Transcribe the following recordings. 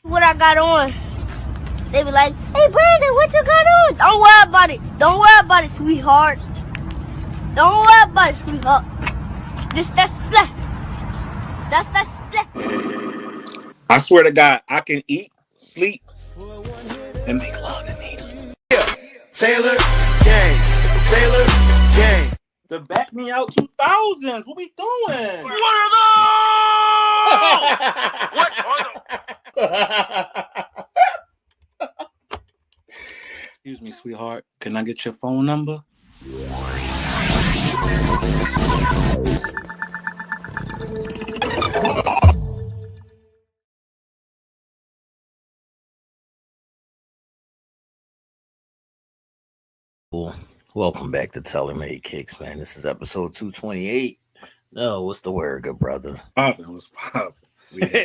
What I got on? They be like, "Hey Brandon, what you got on?" Don't worry about it. Don't worry about it, sweetheart. Don't worry about it, sweetheart. That's split. That's split. I swear to God, I can eat, sleep, and make love in these. Yeah. Taylor Gang. Taylor Gang. The Back Me Out 2000s. What we doing? What are those? What are Excuse me, sweetheart. Can I get your phone number? Welcome back to Telemade Kicks, man. This is episode 228. No, what's the word, good brother? What's poppin'?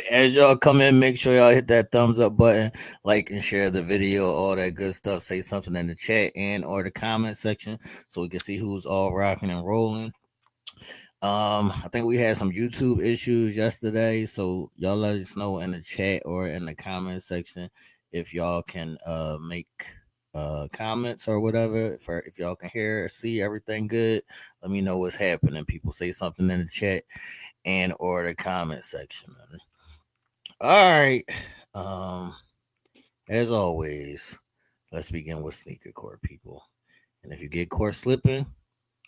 As y'all come in, make sure y'all hit that thumbs up button, like and share the video, all that good stuff. Say something in the chat and or the comment section so we can see who's all rocking and rolling. I think we had some YouTube issues yesterday, so y'all let us know in the chat or in the comment section if y'all can make comments or whatever. If y'all can hear or see everything good, let me know what's happening. People, say something in the chat and or the comment section, man. All right. As always, let's begin with sneaker court, people. And if you get caught slipping,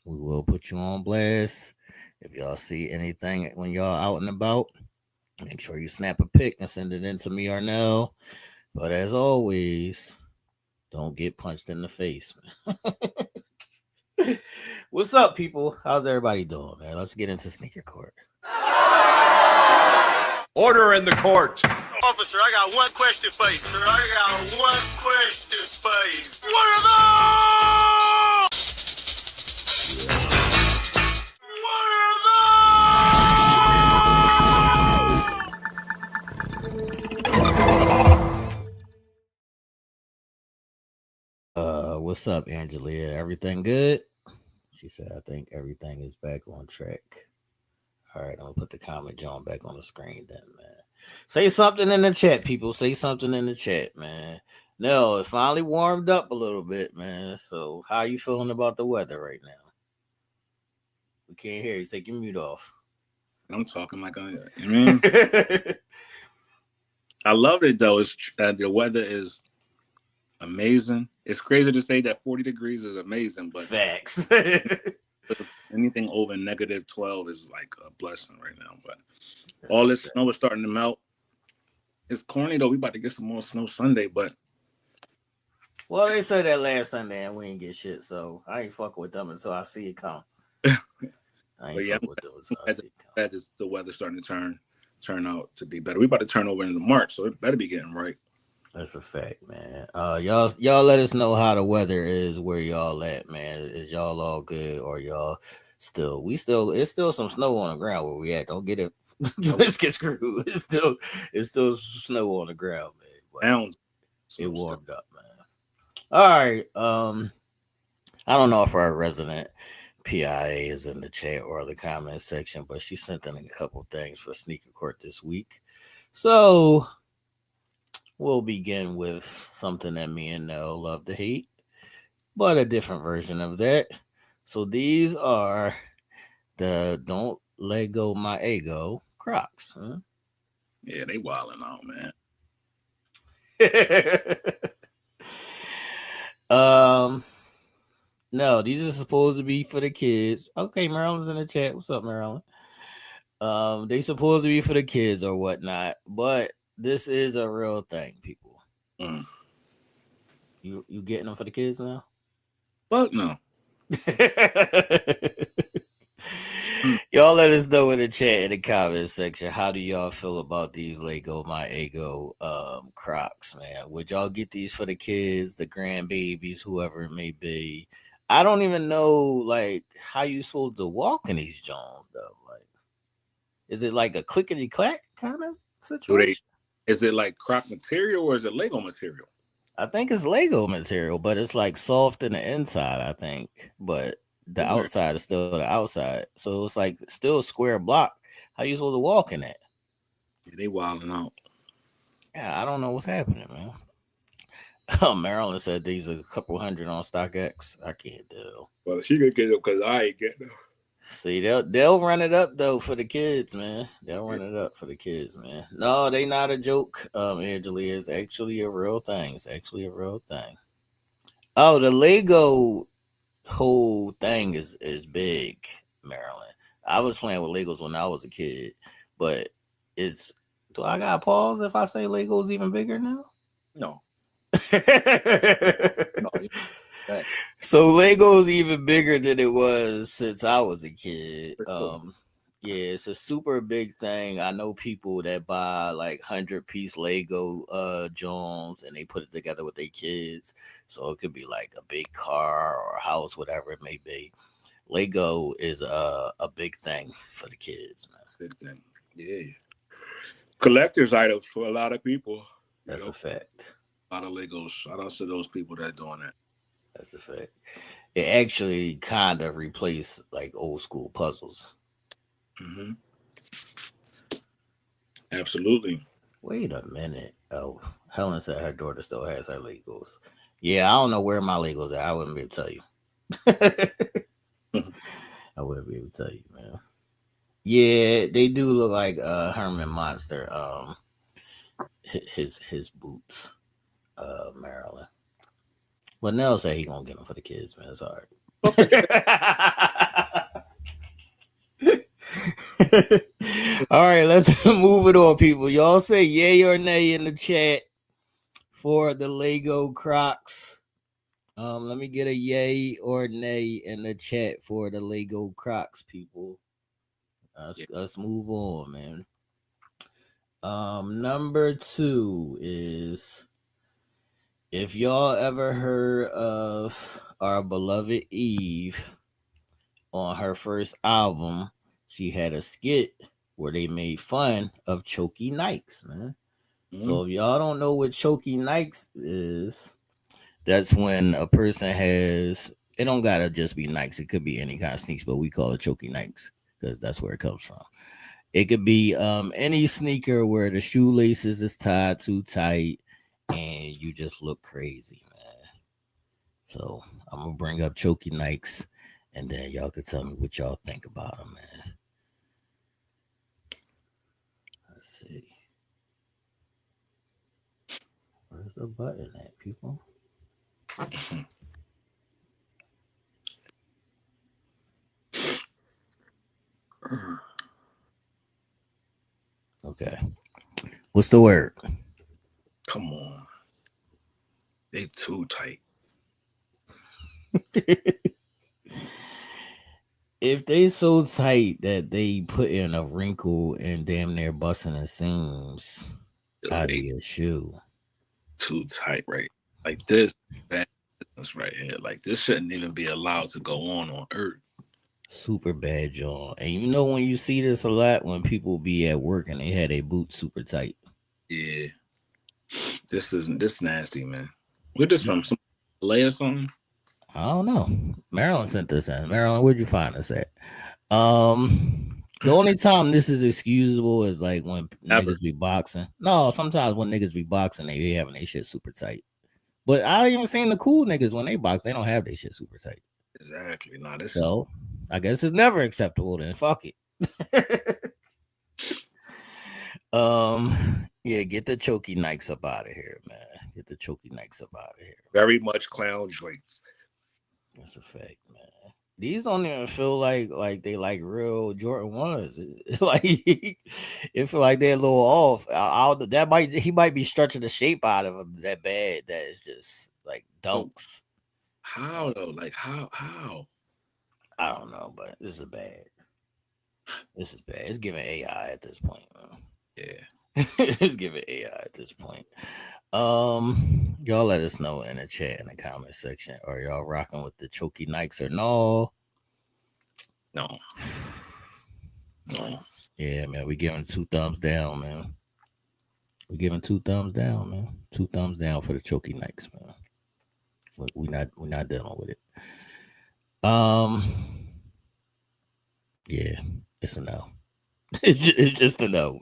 we will put you on blast. If y'all see anything when y'all out and about, make sure you snap a pic and send it in to me or Nell. But as always, don't get punched in the face, man. What's up, people? How's everybody doing, man? Let's get into sneaker court. Order in the court. Officer, I got one question for you. Sir, I got one question for you. What are those? What's up, Angelia? Everything good? She said, I think everything is back on track. All right, I'm gonna put the comment John back on the screen then, man. Say something in the chat, people. Say something in the chat, man. No, it finally warmed up a little bit, man. So how you feeling about the weather right now? We can't hear you. Take your mute off. I'm talking like I love it though. It's the weather is amazing. It's crazy to say that 40 degrees is amazing, but facts. Anything over negative 12 is like a blessing right now. But all this snow is starting to melt. It's corny though. We about to get some more snow Sunday, but well, they said that last Sunday and we ain't get shit, so I ain't fucking with them until I see it come. That is the weather starting to turn out to be better. We about to turn over into March, so it better be getting right. That's a fact, man. Y'all let us know how the weather is where y'all at, man. Is y'all all good or y'all it's still some snow on the ground where we at. Don't get it. Let's get screwed. It's still snow on the ground, man. It warmed up, man. All right. I don't know if our resident PIA is in the chat or the comment section, but she sent in a couple things for Sneaker Court this week. So we'll begin with something that me and Nell love to hate, but a different version of that. So these are the Don't Let Go My Ego Crocs. Huh? Yeah, they wilding out, man. No, these are supposed to be for the kids. Okay, Maryland's in the chat. What's up, Maryland? They supposed to be for the kids or whatnot, but this is a real thing, people. You getting them for the kids now? Fuck no. Y'all let us know in the chat in the comment section. How do y'all feel about these Lego My Ego Crocs, man? Would y'all get these for the kids, the grandbabies, whoever it may be? I don't even know like how you supposed to walk in these Jones though. Like, is it like a clickety clack kind of situation? Is it like Croc material or is it Lego material? I think it's Lego material, but it's like soft in the inside, I think. But the outside is still the outside. So it's like still a square block. How you supposed to walk in that? Yeah, they wilding out. Yeah, I don't know what's happening, man. Maryland said these are a couple hundred on StockX. I can't tell. Well, she could get them because I ain't getting them. See, they'll run it up though for the kids, man. They'll run it up for the kids, man. No, they not a joke. Angela is actually a real thing. It's actually a real thing. Oh, the Lego whole thing is big, Maryland. I was playing with Legos when I was a kid, but it's. Do I got pause if I say Lego's even bigger now? No. No. So Lego's even bigger than it was since I was a kid. Sure. Yeah, it's a super big thing. I know people that buy like 100-piece Lego Jones and they put it together with their kids. So it could be like a big car or a house, whatever it may be. Lego is a big thing for the kids, man. Big thing. Yeah. Collector's items for a lot of people. That's a fact. A lot of Legos. Shout out to those people that are doing that. That's a fact. It actually kind of replaced like old school puzzles. Mm-hmm. Absolutely. Wait a minute. Oh, Helen said her daughter still has her Legos. Yeah, I don't know where my Legos are. I wouldn't be able to tell you. I wouldn't be able to tell you, man. Yeah, they do look like Herman Monster. His boots, Maryland. Well, Nell said he gonna get them for the kids, man. It's all right. All right, let's move it on, people. Y'all say yay or nay in the chat for the Lego Crocs. Let me get a yay or nay in the chat for the Lego Crocs, people. Let's move on, man. Number 2 is, if y'all ever heard of our beloved Eve on her first album, she had a skit where they made fun of Choky Nikes, man. Mm-hmm. So if y'all don't know what Choky Nikes is, that's when a person has, it don't gotta just be Nikes, it could be any kind of sneaks, but we call it Choky Nikes because that's where it comes from. It could be any sneaker where the shoelaces is tied too tight and you just look crazy, man. So I'm gonna bring up Choky Nikes and then y'all can tell me what y'all think about them, man. Let's see. Where's the button at, people? Okay. What's the word? Come on. They too tight. If they so tight that they put in a wrinkle and damn near busting the seams out of your shoe. Too tight, right? Like this bad business right here. Like this shouldn't even be allowed to go on Earth. Super bad, y'all. And you know when you see this a lot when people be at work and they had their boots super tight. Yeah. This nasty, man. We're just from some LA or something. I don't know. Maryland sent this in. Maryland, where'd you find this at? The only time this is excusable is like when niggas be boxing. No, sometimes when niggas be boxing, they be having their shit super tight. But I even seen the cool niggas when they box, they don't have their shit super tight. Exactly. Nah, this so I guess it's never acceptable then. Fuck it. Yeah, get the Choky Nikes up out of here, man. Get the Choky Nikes up out of here. Very much clown joints. That's a fact, man. These don't even feel like they like real Jordan 1s. Like it feel like they're a little off. He might be stretching the shape out of them that bad that it's just like dunks. How though? Like how? I don't know, but this is bad. This is bad. It's giving AI at this point, man. Yeah. It's giving AI at this point. Y'all let us know in the chat in the comment section. Are y'all rocking with the Choky Nikes or no? No. Yeah, man. We giving 2 thumbs down, man. We giving 2 thumbs down, man. 2 thumbs down for the Choky Nikes, man. Look, we're not dealing with it. Yeah, it's a no. It's just a no.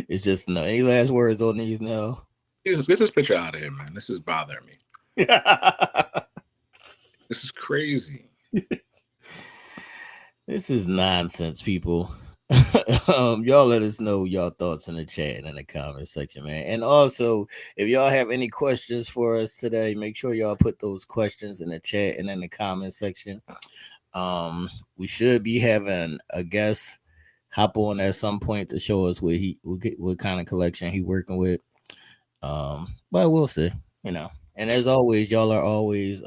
It's just a no. Any last words on these now? Get this picture out of here, man. This is bothering me. This is crazy. This is nonsense, people. Y'all let us know y'all thoughts in the chat and in the comment section, man. And also, if y'all have any questions for us today, make sure y'all put those questions in the chat and in the comment section. We should be having a guest hop on at some point to show us what kind of collection he working with. But we'll see, you know. And as always, y'all are always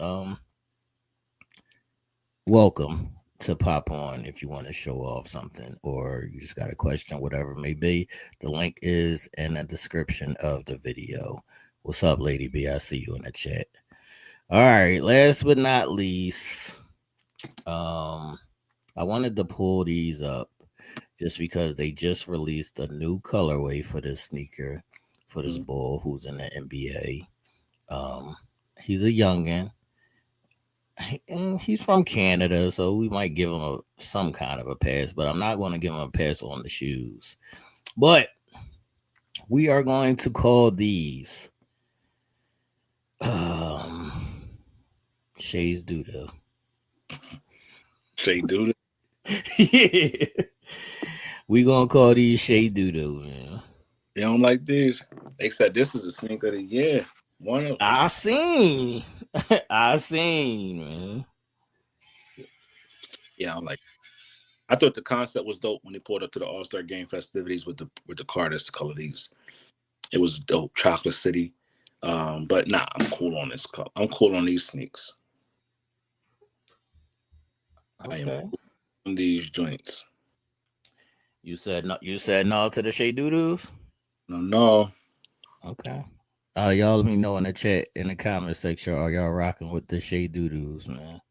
welcome to pop on if you want to show off something or you just got a question, whatever it may be. The link is in the description of the video. What's up, Lady B? I see you in the chat. All right, last but not least, I wanted to pull these up just because they just released a new colorway for this sneaker for this bull who's in the NBA. He's a youngin'. And he's from Canada, so we might give him some kind of a pass, but I'm not going to give him a pass on the shoes. But we are going to call these Shay's Doodle. Shay Doodle. Yeah. We gonna call these Shay Doodle, man. They don't like this. They said this is a sneaker of the year. One of them. I seen, man. Yeah, I'm like. I thought the concept was dope when they pulled up to the All-Star Game festivities with the Carters to color these. It was dope, Chocolate City. But nah, I'm cool on this color. I'm cool on these sneaks. Okay. I am cool on these joints. You said no. You said no to the Shay Doodles. No. Okay. Y'all let me know in the chat in the comment section. Are y'all rocking with the Shay Doodles, man?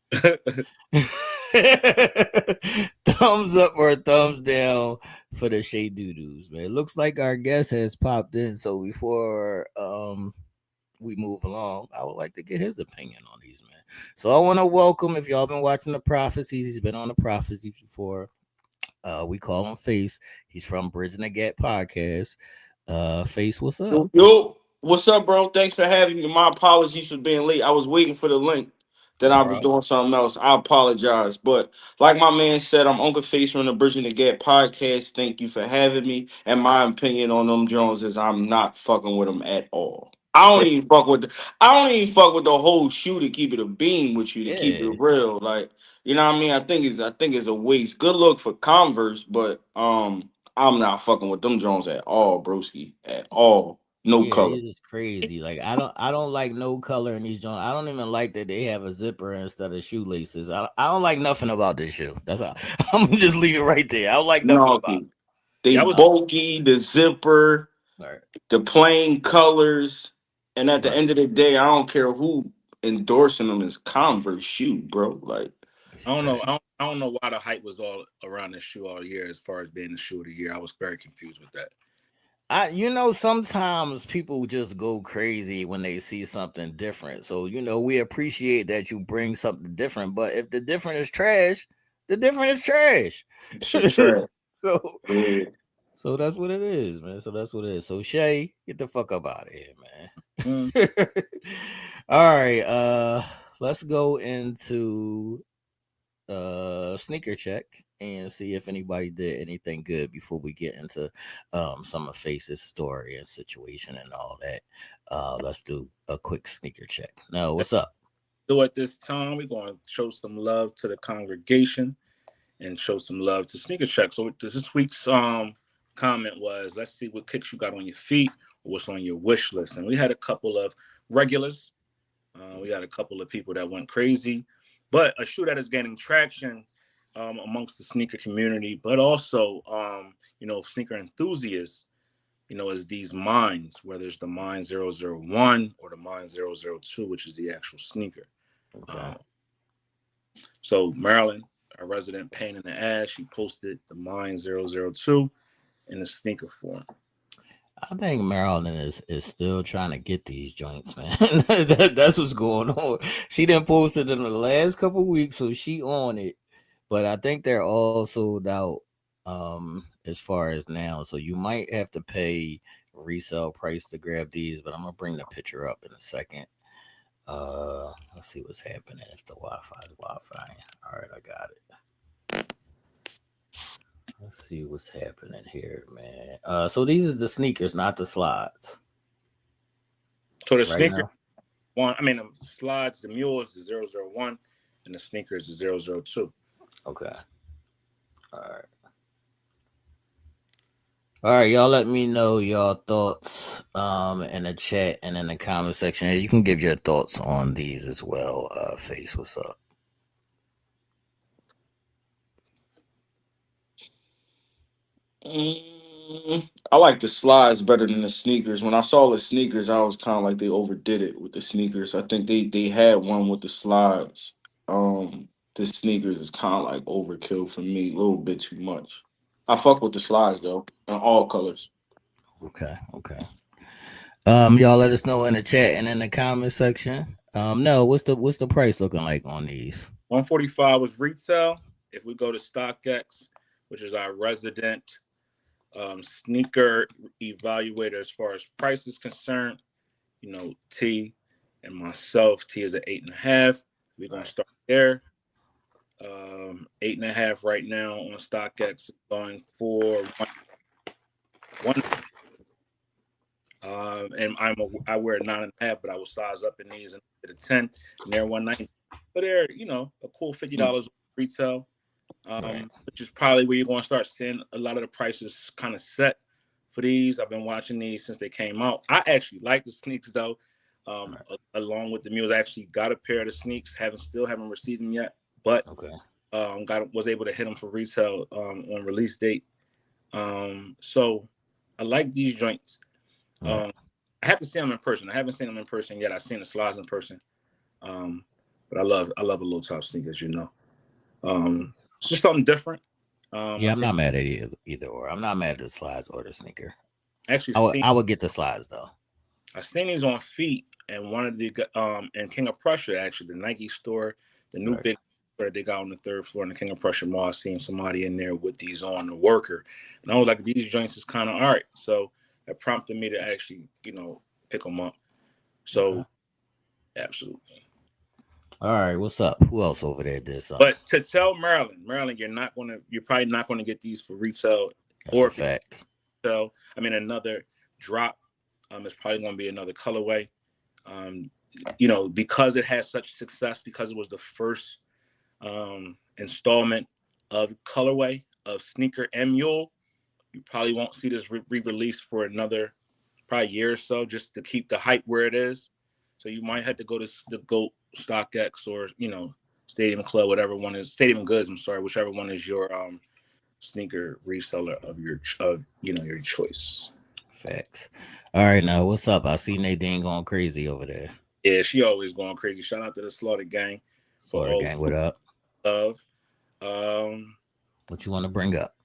Thumbs up or thumbs down for the Shay Doodles, man. It looks like our guest has popped in. So before we move along, I would like to get his opinion on these, man. So I want to welcome, if y'all been watching the Prophecies, he's been on the Prophecies before. We call him Face. He's from Bridging the Gap podcast. Face, what's up? Yo, what's up, bro? Thanks for having me. My apologies for being late. I was waiting for the link. Then I was doing something else. I apologize. But like my man said, I'm Uncle Face from the Bridging the Gap podcast. Thank you for having me. And my opinion on them Jones is I'm not fucking with them at all. I don't even fuck with the whole shoe to keep it a beam with you, to keep it real. Like, you know what I mean? I think it's a waste. Good look for Converse, but I'm not fucking with them Jones at all, broski. At all. No color. These is crazy. Like I don't like no color in these joints. I don't even like that they have a zipper instead of shoelaces. I don't like nothing about this shoe. That's all. I'm gonna just leave it right there. I don't like nothing about it. They bulky, the zipper, the plain colors, and at the end of the day, I don't care who endorsing them as Converse shoe, bro. Like, I don't know. I don't know why the hype was all around this shoe all year as far as being the shoe of the year. I was very confused with that. Sometimes people just go crazy when they see something different. So, we appreciate that you bring something different. But if the different is trash, the different is trash. So that's what it is, man. So that's what it is. So Shay, get the fuck up out of here, man. All right. Let's go into sneaker check and see if anybody did anything good before we get into some of Face's story and situation and all that. Let's do a quick sneaker check. Now, what's up? So at this time, we're going to show some love to the congregation and show some love to sneaker check. So this week's comment was, let's see what kicks you got on your feet or what's on your wish list. And we had a couple of regulars. We had a couple of people that went crazy. But a shoe that is gaining traction amongst the sneaker community, but also, sneaker enthusiasts, is these Mines, whether it's the Mine 001 or the Mine 002, which is the actual sneaker. Okay. So Marilyn, a resident pain in the ass, she posted the Mine 002 in the sneaker form. I think Maryland is still trying to get these joints, man. That's what's going on. She didn't post it in the last couple weeks, so she on it. But I think they're all sold out as far as now. So you might have to pay resale price to grab these, but I'm gonna bring the picture up in a second. Let's see what's happening if the Wi-Fi is Wi-Fi. All right, I got it. Let's see what's happening here, man. So these is the sneakers, not the slides. So the Right sneaker now? one, I mean the slides, the mules, the 001, and the sneakers, the 002. Okay. All right. All right, y'all let me know y'all thoughts in the chat and in the comment section. You can give your thoughts on these as well. Face, what's up? I like the slides better than the sneakers. When I saw the sneakers, I was kind of like they overdid it with the sneakers. I think they had one with the slides. The sneakers is kind of like overkill for me, a little bit too much. I fuck with the slides though, in all colors. Okay, okay. Y'all let us know in the chat and in the comment section. No, what's the price looking like on these? 145 was retail. If we go to StockX, which is our resident sneaker evaluator as far as price is concerned, you know, T and myself, T is at 8.5. We're gonna start there. 8.5 right now on StockX, going for one. And I wear a 9.5, but I will size up in these and get a 10, and they're 190. But they're a cool $50 retail, which is probably where you're going to start seeing a lot of the prices kind of set for these. I've been watching these since they came out. I actually like the sneaks though. Along with the mules, I actually got a pair of the sneaks. Still haven't received them yet, but Okay. was able to hit them for retail on release date. So I like these joints. I have to see them in person. I haven't seen them in person yet. I've seen the slides in person. But I love a low top sneakers, It's just something different. Yeah, I'm not mad at either or. I'm not mad at the slides or the sneaker. Actually, I would get the slides though. I've seen these on feet, and one of the in King of Prussia, actually, the Nike store, the new big store they got on the 3rd floor in the King of Prussia mall. I seen somebody in there with these on, the worker, and I was like, these joints is kind of all right. So that prompted me to actually, pick them up. So, absolutely. All right, what's up? Who else over there did something? But to tell Maryland, you're probably not gonna get these for retail. That's a fact. So, another drop. It's probably gonna be another colorway. Because it has such success, because it was the first installment of colorway of sneaker and mule. You probably won't see this re-released for another probably year or so, just to keep the hype where it is. So you might have to go to the GOAT, StockX, or Stadium Club, whatever one is Stadium Goods. I'm sorry, whichever one is your sneaker reseller of your choice. Facts. All right, now what's up? I see Nadine going crazy over there. Yeah, she always going crazy. Shout out to the Slaughter Gang. Slaughter Gang, what up? Love. What you want to bring up?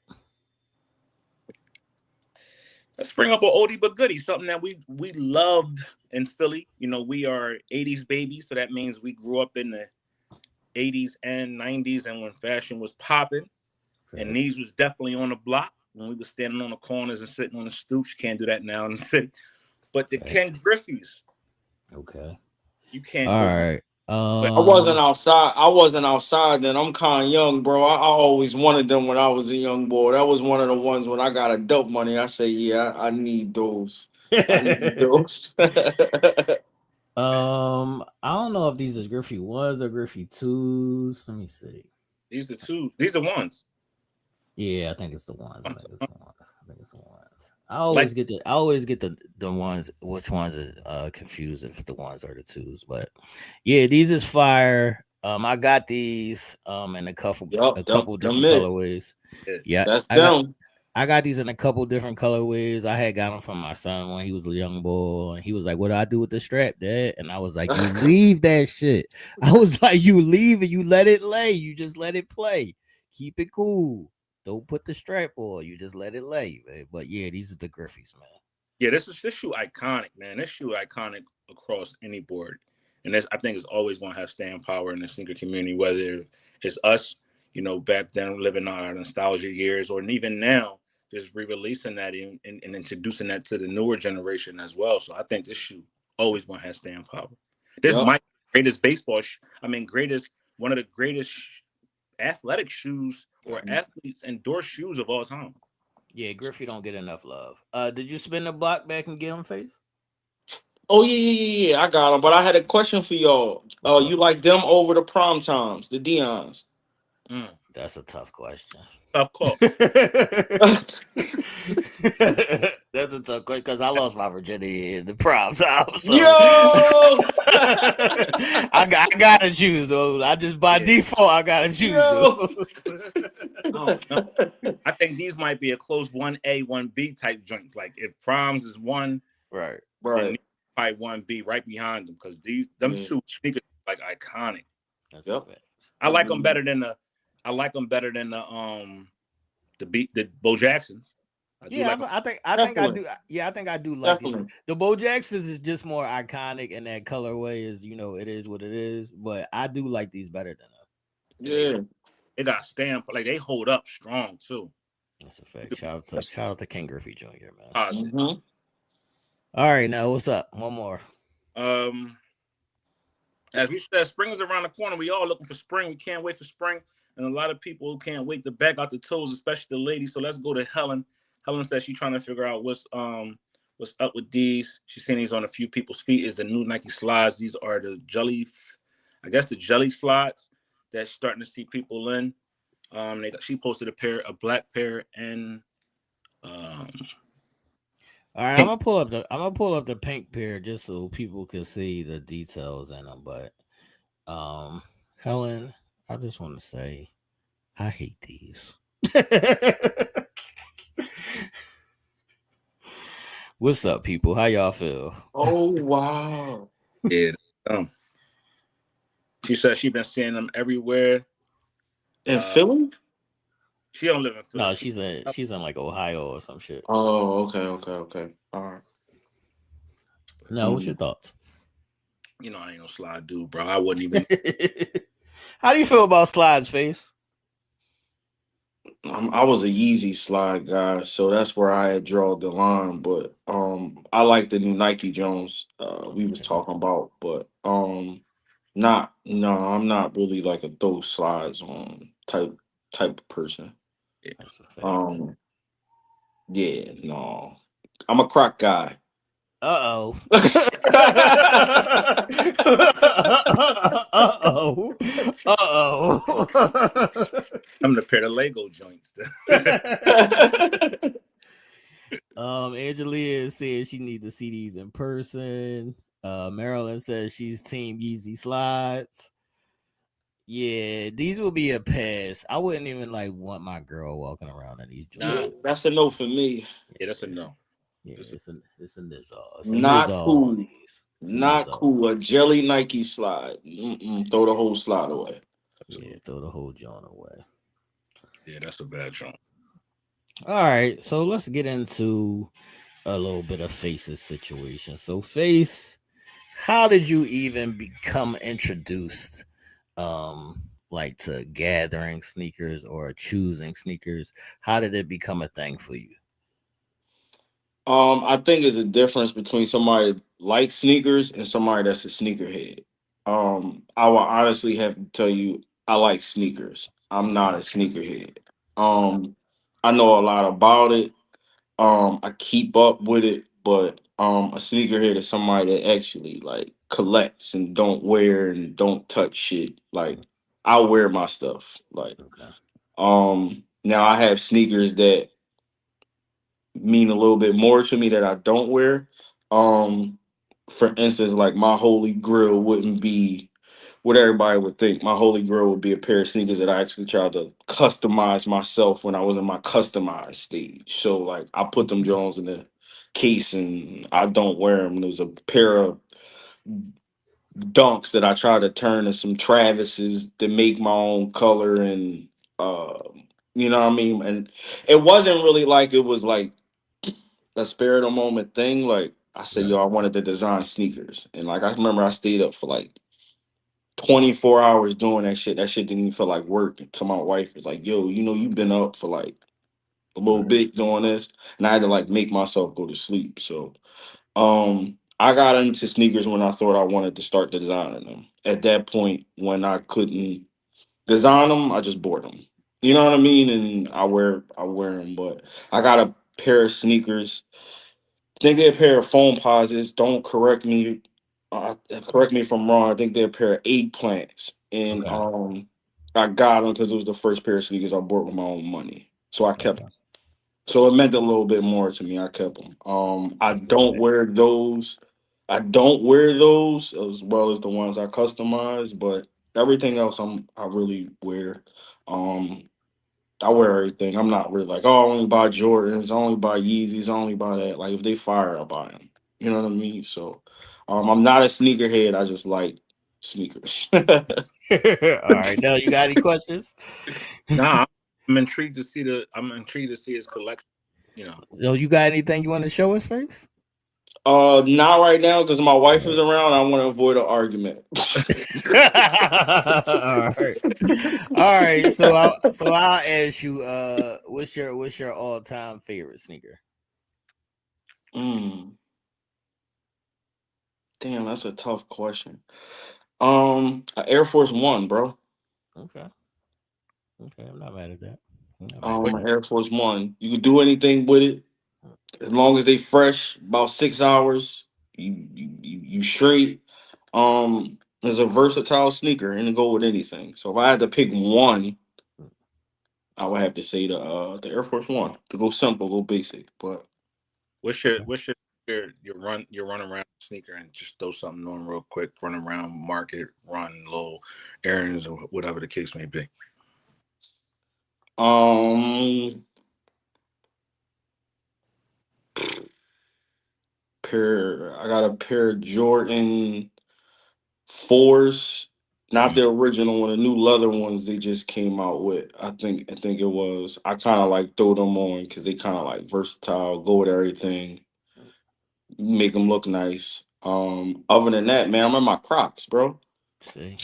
Let's bring up an oldie but goodie, something that we loved in Philly. We are 80s babies, so that means we grew up in the 80s and 90s, and when fashion was popping, and these was definitely on the block when we were standing on the corners and sitting on the stoops. You can't do that now in the city. But the Ken Griffey's. Okay. You can't. All right. I wasn't outside then. I'm kind of young, bro. I always wanted them when I was a young boy. That was one of the ones when I got adult money. I say, yeah, I need those. I need those. I don't know if these are Griffey 1s or Griffey 2s. Let me see. These are 2. These are 1s. Yeah, I think it's the ones. I always get the ones. Which ones is confused if it's the 1s or the 2s? But yeah, these is fire. I got these in a couple different colorways. Yeah, that's them. I got these in a couple different colorways. I had got them from my son when he was a young boy, and he was like, "What do I do with the strap, Dad?" And I was like, "You leave that shit." I was like, "You leave it. You let it lay. You just let it play. Keep it cool. Don't put the strap on. You just let it lay, man." But yeah, these are the Griffeys, man. Yeah, this shoe iconic, man. This shoe iconic across any board, and I think it's always going to have staying power in the sneaker community. Whether it's us, back then living our nostalgia years, or even now just re-releasing that and introducing that to the newer generation as well. So I think this shoe always going to have staying power. This Yep. might be the greatest baseball. Greatest one of the greatest athletic shoes or athletes endorsed shoes of all time. Yeah, Griffey don't get enough love. Did you spin the block back and get him face? Oh yeah. I got them. But I had a question for y'all. What's You up? like them over the prom times, the Dion's? That's a tough question. Tough call. That's a tough question because I lost my virginity in the prom time. So. Yo, I gotta choose though. I just by default I gotta choose. I think these might be a close 1A, 1B type joints. Like if proms is one, Right. then probably 1B right behind them because them two sneakers are like iconic. That's a fact. I like them better than the Bo Jacksons. I think I do. Yeah, I think I do like it. The Bo Jacksons is just more iconic, and that colorway is, it is what it is. But I do like these better than them. Yeah, they got stamp, like they hold up strong too. That's a fact. Shout out to Ken Griffey Jr., man. Mm-hmm. All right, now what's up? One more. As we said, spring is around the corner. We all looking for spring. We can't wait for spring, and a lot of people can't wait to back out the toes, especially the ladies. So let's go to Helen. Helen says she's trying to figure out what's up with these. She's seen these on a few people's feet. Is the new Nike slides. These are the jelly slides that's starting to see people in. She posted a black pair, and all right, I'm gonna pull up the pink pair just so people can see the details in them. But Helen, I just want to say I hate these. What's up, people? How y'all feel? Oh wow. Yeah. She said she's been seeing them everywhere. In Philly? She don't live in Philly. No, she's in like Ohio or some shit. Oh, okay. All right. No, what's your thoughts? I ain't no slide dude, bro. I wouldn't even. How do you feel about slides, Face? I was a Yeezy slide guy, so that's where I had drawn the line. But I like the new Nike Jones we was talking about, but I'm not really like a those slides on type of person. That's a fact. Yeah, no, I'm a Croc guy. Uh-oh. I'm the pair of Lego joints. Angelia says she needs to see these in person. Marilyn says she's team Yeezy slides. Yeah, these will be a pass. I wouldn't even want my girl walking around in these joints. Yeah, that's a no for me. Yeah, that's a no. Yeah, it's a not cool. Not cool. A jelly Nike slide. Throw the whole slide away. Yeah, throw the whole joint away. Yeah, that's a bad joint. All right, so let's get into a little bit of Face's situation. So, Face, how did you even become introduced, to gathering sneakers or choosing sneakers? How did it become a thing for you? I think there's a difference between somebody likes sneakers and somebody that's a sneakerhead. I will honestly have to tell you, I like sneakers. I'm not a sneakerhead. I know a lot about it. I keep up with it, but a sneakerhead is somebody that actually collects and don't wear and don't touch shit. I wear my stuff. Now I have sneakers that mean a little bit more to me that I don't wear. For instance, my holy grail wouldn't be what everybody would think. My holy grail would be a pair of sneakers that I actually tried to customize myself when I was in my customized stage. So I put them Jones in the case and I don't wear them. There's a pair of Dunks that I try to turn to some Travises to make my own color, and you know what I mean? And it wasn't really it was a spare of the moment thing. Like I said, Yeah. yo, I wanted to design sneakers, and like I remember I stayed up for like 24 hours doing that shit. That shit didn't even feel like work. Until my wife was like, yo, you've been up for like a little bit doing this, and I had to like make myself go to sleep. So I got into sneakers when I thought I wanted to start designing them. At that point, when I couldn't design them, I just bought them. You know what I mean? And I wear them. But I got a pair of sneakers. I think they're a pair of foam posits. Don't correct me. Correct me if I'm wrong. I think they're a pair of eggplants. And Okay. I got them because it was the first pair of sneakers I bought with my own money. So I kept Okay. them. So it meant a little bit more to me. I kept them. I don't wear those. I don't wear those as well as the ones I customize, but everything else I really wear. Um, I wear everything. I'm not really like, oh, I only buy Jordans, I only buy Yeezys, I only buy that. Like if they fire, I buy them. You know what I mean? So, I'm not a sneakerhead. I just like sneakers. All right. Now you got any questions? Nah, I'm intrigued to see his collection. You know, So you got anything you want to show us, Face? Not right now because my wife is around. I want to avoid an argument. All right. All right. So I'll ask you, what's your all time favorite sneaker? Mm, damn, that's a tough question. A Air Force One, bro. Okay. Okay. I'm not mad at that. I'm not mad at what's An Air Force One. You can do anything with it as long as they fresh. About 6 hours, you straight. It's a versatile sneaker and it go with anything. So if I had to pick one, I would have to say the Air Force One to go simple, go basic. But your run around sneaker and just throw something on real quick, run around market, run little errands or whatever the case may be. um, I got a pair of Jordan fours, not the original one, the new leather ones they just came out with. I think it was. I kind of like throw them on because they kind of like versatile, go with everything, make them look nice. Other than that, man, I'm in my Crocs, bro. See.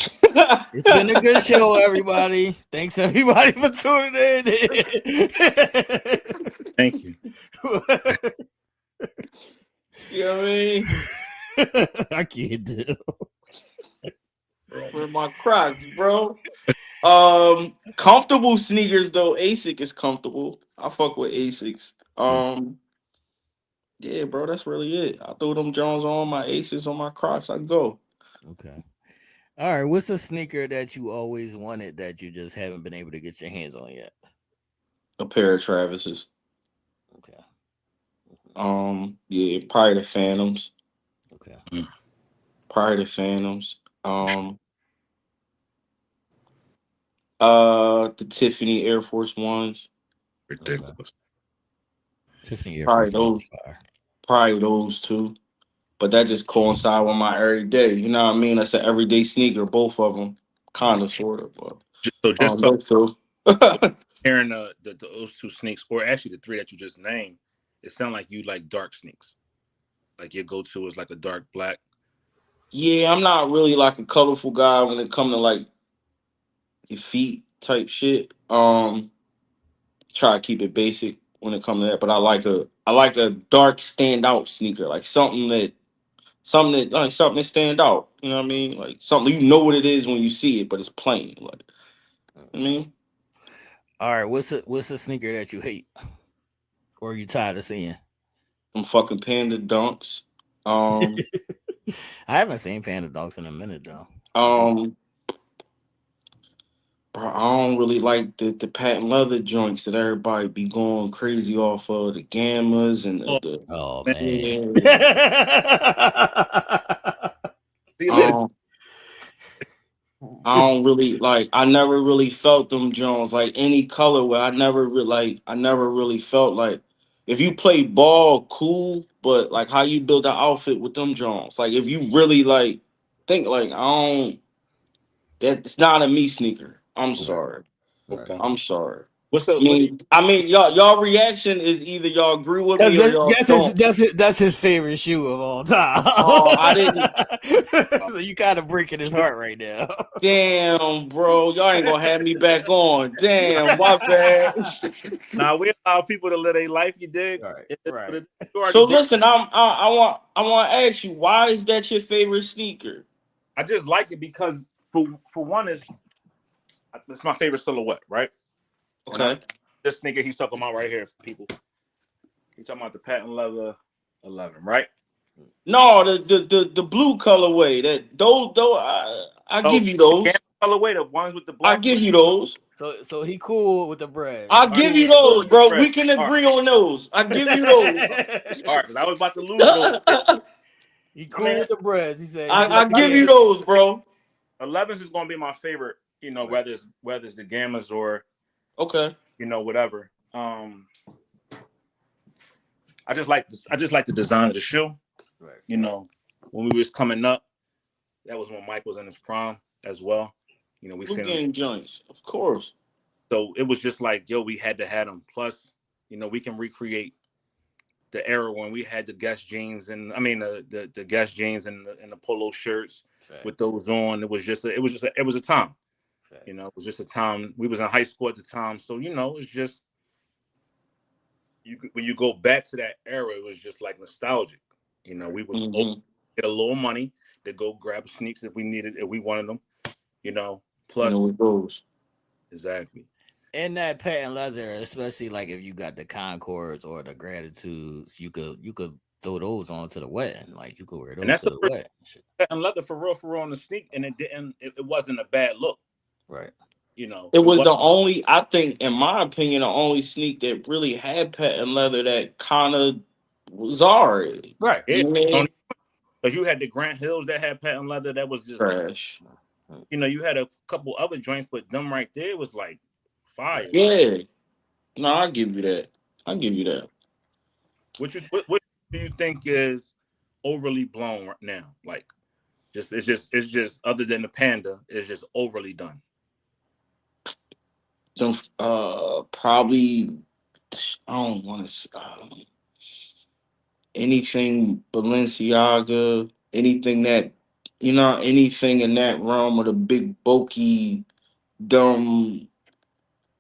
It's been a good show, everybody. Thanks everybody for tuning in. Thank you. You know what I mean? I can't do. I'm in my Crocs, bro. Comfortable sneakers though. ASIC is comfortable. I fuck with ASICs. Yeah, bro, that's really it. I throw them Jones on my Aces on my Crocs. I go. Okay. All right. What's a sneaker that you always wanted that you just haven't been able to get your hands on yet? A pair of Travises. Okay. Yeah, probably the Phantoms. Okay. Mm, Probably the Phantoms. The Tiffany Air Force Ones. Okay. ridiculous. Tiffany Air Probably Force One those. is fire. Probably those two. But that just coincide with my everyday. You know what I mean? That's an everyday sneaker. Both of them, kind of, sort of. But So just those two. comparing those two sneaks, or actually the three that you just named, it sounds like you like dark sneaks. Like your go-to is like a dark black. Yeah, I'm not really like a colorful guy when it comes to like your feet type shit. Try to keep it basic when it comes to that, but I like a dark standout sneaker, like something that stand out. You know what I mean? Like something you know what it is when you see it, but it's plain. Like I mean, All right. What's a sneaker that you hate or you tired of seeing? I'm fucking Panda Dunks. Um, I haven't seen Panda Dogs in a minute though. um, bro, I don't really like the patent leather joints that everybody be going crazy off of the gammas and Oh the Oh man, man. see, look, um I don't really like. I never really felt them Jones like any colorway. I never really felt like if you play ball, cool. But like how you build an outfit with them Jones, like if you really like think like I don't. That's not a me sneaker. I'm Right. sorry. Right. okay. I'm sorry. What's the? I mean, y'all reaction is either y'all agree with me or y'all don't. That's his favorite shoe of all time. Oh, I didn't. So you kind of breaking his heart right now. Damn, bro, y'all ain't gonna have me back on. Damn, my bad. Now we allow people to live their life. You dig? Right, It is right. what it is. You already So did. listen, I want to ask you, why is that your favorite sneaker? I just like it because for one, it's my favorite silhouette, right? Okay. This sneaker he's talking about right here, people. He's talking about the patent leather 11, right? No, the blue colorway. I give you those. Colorway, the ones with the I black. give you those. So he cool with the bread. I All right, give you cool those, with the bro. bread. We can All agree on those. I give you those. All right, because I was about to lose those. He cool with the breads. He said. I give you those, bro. 11s is gonna be my favorite. You know, whether it's the Gammas or Okay. you know whatever. I just like the design of the shoe. Right. You know, when we was coming up, that was when Mike was in his prime as well. You know, we Blue seen game joints, of course. So it was just like, yo, we had to have them. Plus, you know, we can recreate the era when we had the Guess jeans and the Guess jeans and the polo shirts with those on. It was a time. You know, it was just a time. We was in high school at the time, so you know, it's just when you go back to that era, it was just like nostalgic. You know, we would get a little money to go grab sneaks if we wanted them. You know, plus those. Exactly. In that patent leather, especially like if you got the Concords or the Gratitudes, you could throw those on to the wedding. Like you could wear those to the wedding. Patent leather for real on the sneak, and it wasn't a bad look. Right. You know, it was the only, I think, in my opinion, the only sneak that really had patent leather that kind of was alright. Right. Because you had the Grant Hills that had patent leather that was just trash. You know, you had a couple other joints, but them right there was like fire. Yeah. No, I give you that. What do you think is overly blown right now? Like, it's just other than the Panda, it's just overly done. Probably, I don't want to. Anything Balenciaga, anything that anything in that realm of the big bulky, dumb.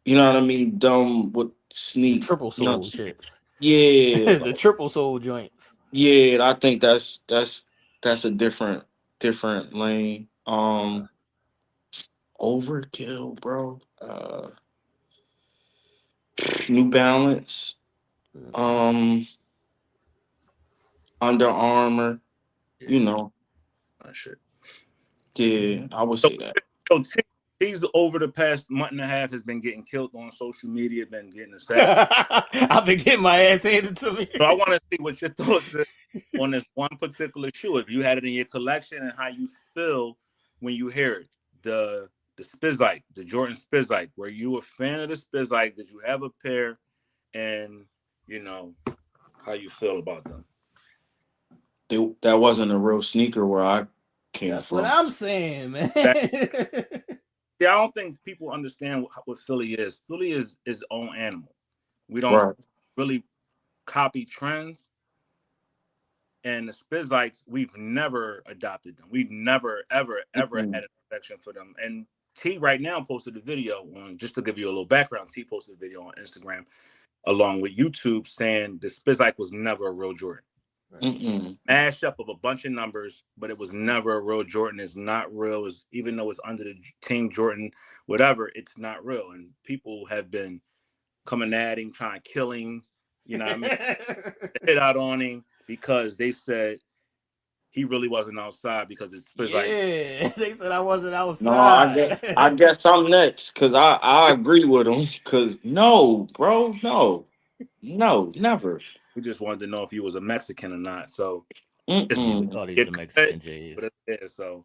You know what I mean? Dumb with sneak. Triple sole shits. Yeah. The triple sole joints. Yeah, I think that's a different lane. Overkill, bro. New Balance. Under Armour. You know. Shit. Yeah, I would say that. So T's over the past month and a half has been getting killed on social media, been getting assassinated. I've been getting my ass handed to me. So I want to see what your thoughts are on this one particular shoe. If you had it in your collection and how you feel when you hear it. The Spizike, the Jordan Spizike. Were you a fan of the Spizike? Did you have a pair? And you know how you feel about them. That wasn't a real sneaker where I came That's from. what I'm saying, man. Yeah, I don't think people understand what Philly is. Philly is its own animal. We don't really copy trends. And the Spizikes, we've never adopted them. We've never, ever had an affection for them. And T right now posted a video on, just to give you a little background, T posted a video on Instagram along with YouTube saying the Spizike was never a real Jordan. Mashup of a bunch of numbers, but it was never a real Jordan. It's not real. Even though it's under the Team Jordan, whatever, it's not real. And people have been coming at him, trying to kill him, you know what I mean? Hit out on him because they said he really wasn't outside because it's like, they said I wasn't outside. No, I guess I'm next because I agree with him. Because no, bro, no, never. We just wanted to know if he was a Mexican or not. So we call these the Mexican J's. So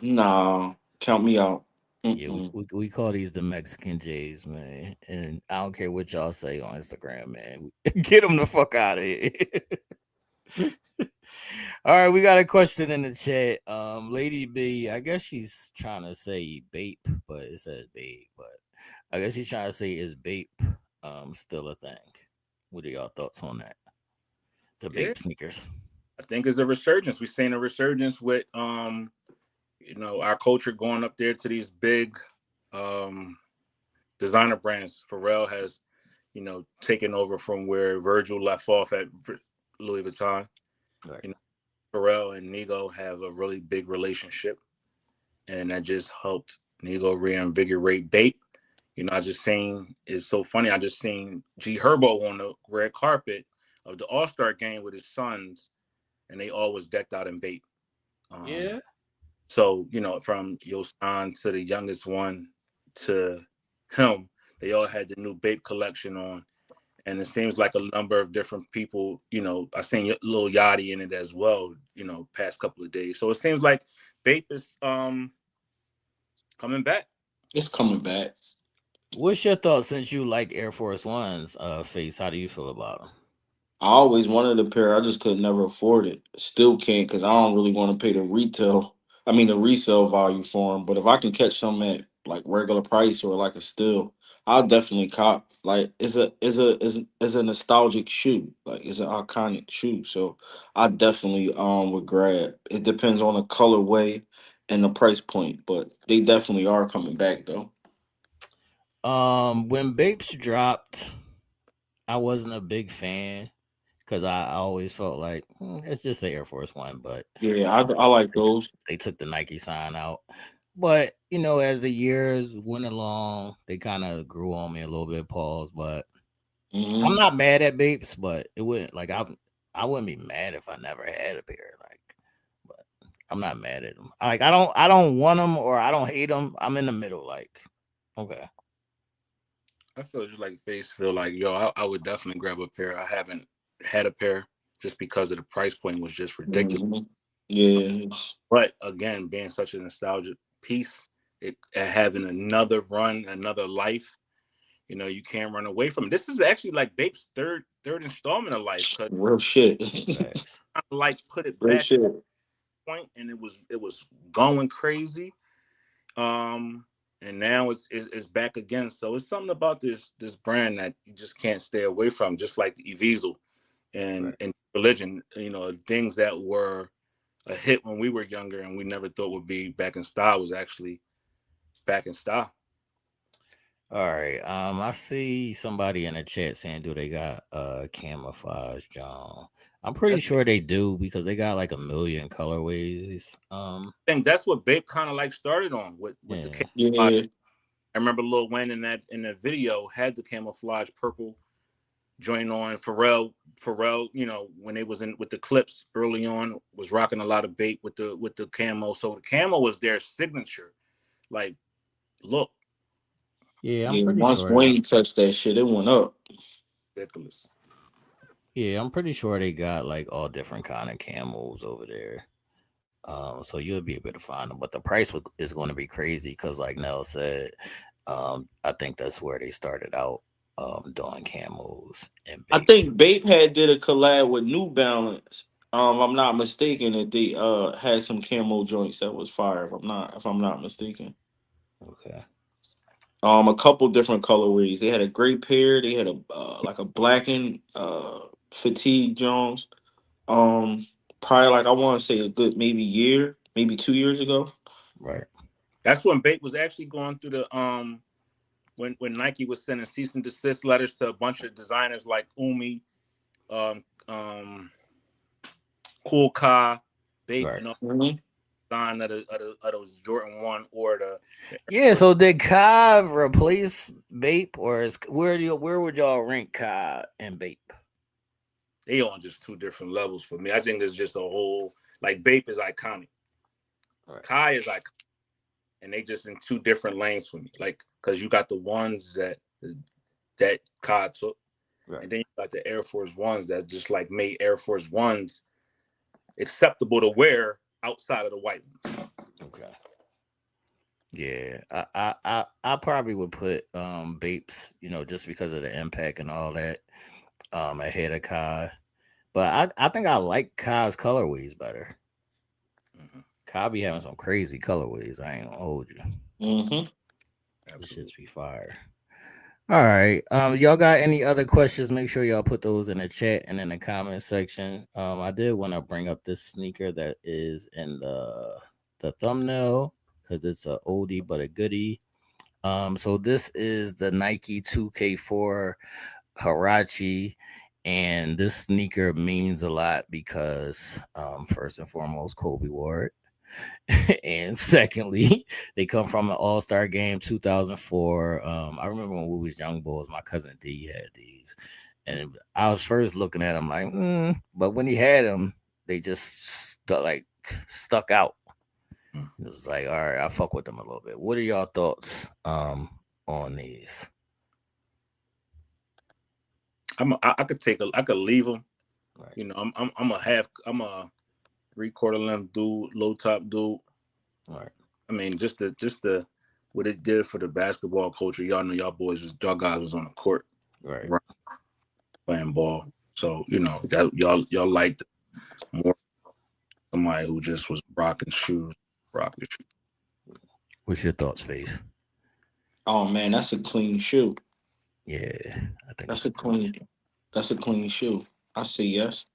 no, count me out. Yeah, we call these the Mexican J's, man. And I don't care what y'all say on Instagram, man. Get them the fuck out of here. All right, we got a question in the chat. Lady B, I guess she's trying to say bape, but it says babe. But I guess she's trying to say is bape still a thing. What are y'all thoughts on that? The Yeah, Bape sneakers. I think it's a resurgence. We've seen a resurgence with our culture going up there to these big um designer brands. Pharrell has, taken over from where Virgil left off at Louis Vuitton. Right. You know, Pharrell and Nigo have a really big relationship, and that just helped Nigo reinvigorate Bape. I just seen it's so funny. I just seen G Herbo on the red carpet of the All Star game with his sons, and they all was decked out in Bape. Yeah. So from Yosan to the youngest one to him, they all had the new Bape collection on, and it seems like a number of different people. I seen Lil Yachty in it as well. Past couple of days. So it seems like Bape is coming back. It's coming back. What's your thoughts since you like Air Force Ones? Face. How do you feel about them? I always wanted a pair. I just could never afford it. Still can't because I don't really want to pay the retail. I mean the resale value for them. But if I can catch some at like regular price or like a steal, I'll definitely cop. Like it's a nostalgic shoe. Like it's an iconic shoe. So I definitely would grab. It depends on the colorway and the price point, but they definitely are coming back though. When Bapes dropped, I wasn't a big fan because I always felt like it's just the Air Force One, but Yeah, I like those. they took the Nike sign out. But as the years went along, they kind of grew on me a little bit. Pause, but I'm Hmm. not mad at Bapes, but it wouldn't like I wouldn't be mad if I never had a pair. Like, but I'm not mad at them. Like I don't want them or I don't hate them. I'm in the middle. Like, okay, I feel just like Face feel like I would definitely grab a pair. I haven't had a pair just because of the price point was just ridiculous. Hmm. Yeah. But again, being such a nostalgic piece, it having another run, another life, you can't run away from it. This is actually like Bape's third installment of life because Real shit. facts. I like put it Real back shit. point and it was going crazy. Um and now it's back again. So it's something about this brand that you just can't stay away from, just like the Evizel and Right. and religion, things that were a hit when we were younger and we never thought would be back in style was actually back in style. All right. I see somebody in the chat saying, "Do they got camouflage, John?" I'm pretty That's sure they do because they got like a million colorways. I think that's what Bape kind of like started on with the Yeah, camouflage. Yeah. I remember Lil Wayne in that video had the camouflage purple joint on. Pharrell, when they was in with the clips early on, was rocking a lot of Bape with the camo. So the camo was their signature. Like, look, yeah. I'm Yeah. pretty Once sure they. Wayne touched that shit, it went up. ridiculous. Yeah, I'm pretty sure they got like all different kind of camos over there. So you'll be able to find them, but the price is going to be crazy because, like Nell said, I think that's where they started out doing camos and I Bape. think Bape had did a collab with New Balance. I'm not mistaken that they had some camo joints that was fire. If I'm not mistaken. Okay, A couple different colorways. They had a gray pair. They had a like a blackened fatigue Jones. Um, Probably like I want to say a good maybe year, maybe 2 years ago. right. That's when Bape was actually going through the when Nike was sending cease and desist letters to a bunch of designers like Umi, um, um, Cool Ka, Bape, Right. Hmm. sign of those Jordan 1 or the Air Yeah. Force. So did Kai replace Bape, or where would y'all rank Kai and Bape? They on just two different levels for me. I think there's just a whole like Bape is iconic. Right. Kai is iconic. And they just in two different lanes for me. Like, cause you got the ones that Kai took, Right. and then you got the Air Force Ones that just like made Air Force Ones acceptable to wear outside of the white ones. Okay. Yeah, I probably would put Bapes, just because of the impact and all that, ahead of Kai. But I think I like Kai's colorways better. Mm-hmm. Kai be having some crazy colorways. I ain't gonna hold you. Hmm. This Absolutely. shit's be fire. All right. Y'all got any other questions? Make sure y'all put those in the chat and in the comment section. I did want to bring up this sneaker that is in the thumbnail because it's a oldie but a goodie. So this is the Nike 2K4 Huarache, and this sneaker means a lot because first and foremost, Kobe wore it. And secondly, they come from an all-star game 2004. I remember when we was young boys, my cousin D had these, and I was first looking at them like, but when he had them, they just stuck out. It was like, all right, I fuck with them a little bit. What are y'all thoughts on these? I could leave them. Right. You know, I'm a 3/4 length dude, low top dude. All right. I mean, just the what it did for the basketball culture. Y'all know y'all guys was on the court, Right. playing ball. So you know that y'all liked more somebody who just was rocking shoes. What's your thoughts, Face? Oh man, that's a clean shoe. Yeah, I think That's a clean shoe. I say yes.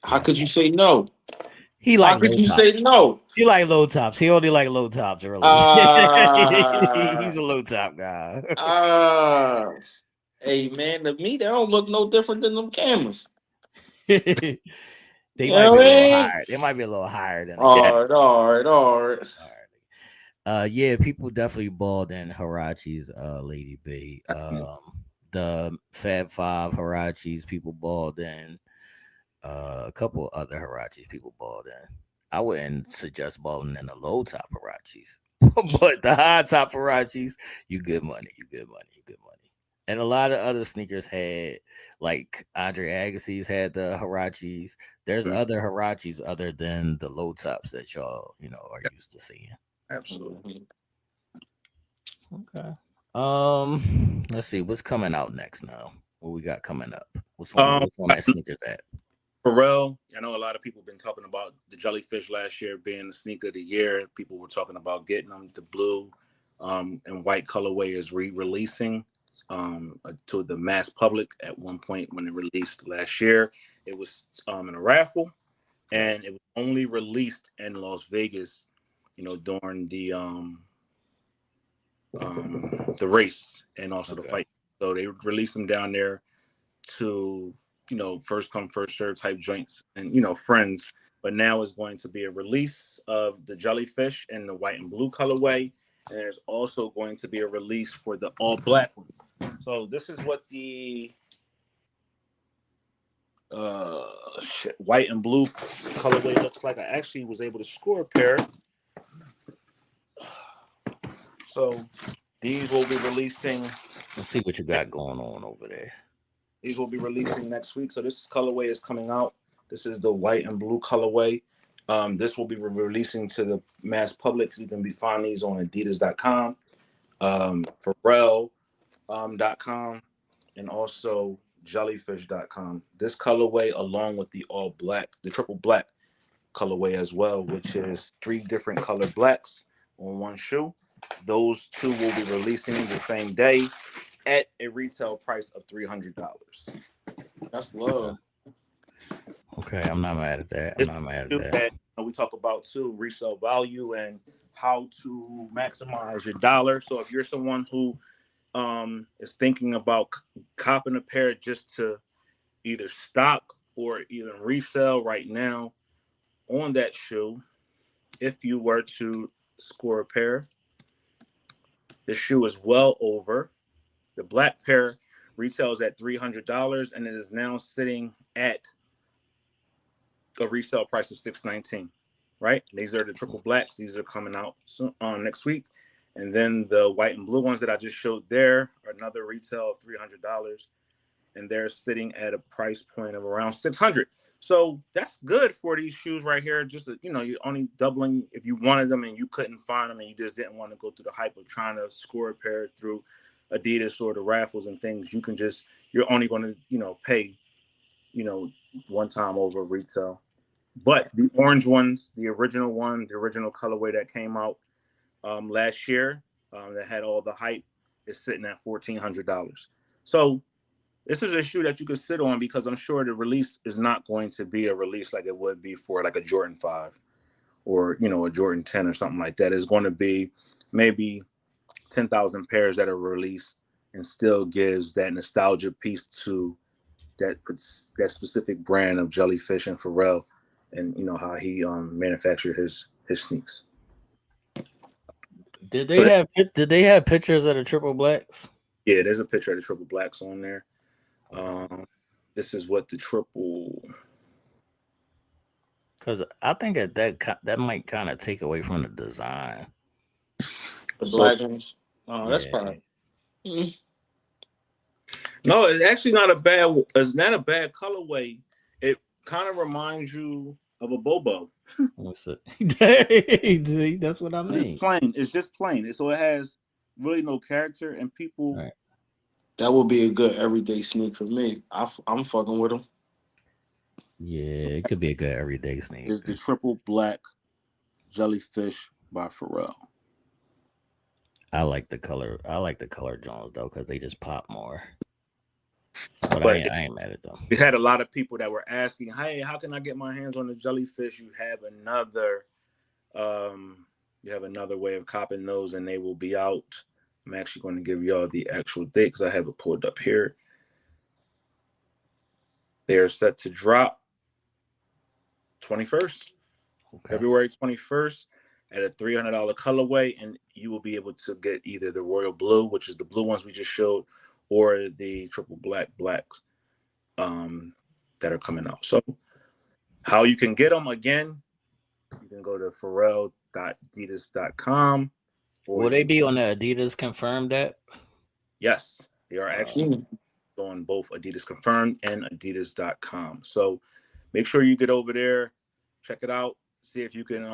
How Yeah. could you say no? He How like could low you say tops. no? He like low tops. He only like low tops early. He's a low top guy. Hey man, to me they don't look no different than them cameras. They You might know be a what I little mean? higher. They might be a little higher than the All right. All right. Yeah, people definitely balled in Harachi's Lady B. The Fab Five Harachis, people balled in. A couple other Harachis, people balled in. I wouldn't suggest balling in the low top Harachis, but the high top Harachis, you good money. And a lot of other sneakers had, like Andre Agassi's had the Harachis. There's other Harachis other than the low tops that y'all, are used to seeing. Absolutely. Okay. Let's see what's coming out next now. What we got coming up? What's on that sneakers at? Pharrell, I know a lot of people have been talking about the Jellyfish last year being the sneaker of the year. People were talking about getting them. The blue and white colorway is re-releasing to the mass public. At one point when it released last year, it was in a raffle, and it was only released in Las Vegas, during the race and also the fight. So they released them down there to first come first serve type joints and friends. But now is going to be a release of the Jellyfish in the white and blue colorway, and there's also going to be a release for the all black ones. So this is what the white and blue colorway looks like. I actually was able to score a pair. So these will be releasing. Let's see what you got going on over there. These will be releasing next week. So this colorway is coming out. This is the white and blue colorway. This will be releasing to the mass public. You can find these on Adidas.com, Pharrell.com, and also Jellyfish.com. This colorway, along with the all black, the triple black colorway as well, which is 3 different color blacks on one shoe. Those 2 will be releasing the same day at a retail price of $300. That's low. Okay, I'm not mad at that. We talk about too resale value and how to maximize your dollar. So if you're someone who is thinking about copping a pair just to either stock or even resell right now on that shoe, if you were to score a pair, the shoe is well over. The black pair retails at $300, and it is now sitting at a resale price of $619. Right? These are the triple blacks. These are coming out soon, next week. And then the white and blue ones that I just showed there are another retail of $300, and they're sitting at a price point of around $600. So that's good for these shoes right here. Just you're only doubling if you wanted them and you couldn't find them and you just didn't want to go through the hype of trying to score a pair through Adidas or the raffles and things. You're only going to pay one time over retail. But the orange ones, the original colorway that came out last year, that had all the hype, is sitting at $1,400. So this is a shoe that you could sit on because I'm sure the release is not going to be a release like it would be for like a Jordan 5 or, you know, a Jordan 10 or something like that. It's going to be maybe 10,000 pairs that are released and still gives that nostalgia piece to that specific brand of Jellyfish and Pharrell, and you know how he manufactured his sneaks. Did they have pictures of the triple blacks? Yeah, there's a picture of the triple blacks on there. This is what the triple. Because I think that might kind of take away from the design. The black ones. Oh, that's fine. No, it's actually not a bad. It's not a bad colorway. It kind of reminds you of a Bobo. That's what I mean. It's plain. It's just plain. So it has really no character, and people. Right. That would be a good everyday sneak for me. I'm fucking with them. Yeah, it could be a good everyday sneak. It's the triple black Jellyfish by Pharrell. I like the color Jones though, because they just pop more. But I ain't mad at them. We had a lot of people that were asking, "Hey, how can I get my hands on the Jellyfish?" You have another way of copping those, and they will be out. I'm actually going to give y'all the actual date because I have it pulled up here. They are set to drop 21st, February 21st, at a $300 colorway, and you will be able to get either the royal blue, which is the blue ones we just showed, or the triple blacks that are coming out. So how you can get them, again, you can go to pharrell.adidas.com. Will they be on the Adidas Confirmed app? Yes, they are actually on both Adidas Confirmed and adidas.com. So make sure you get over there, check it out, see if you can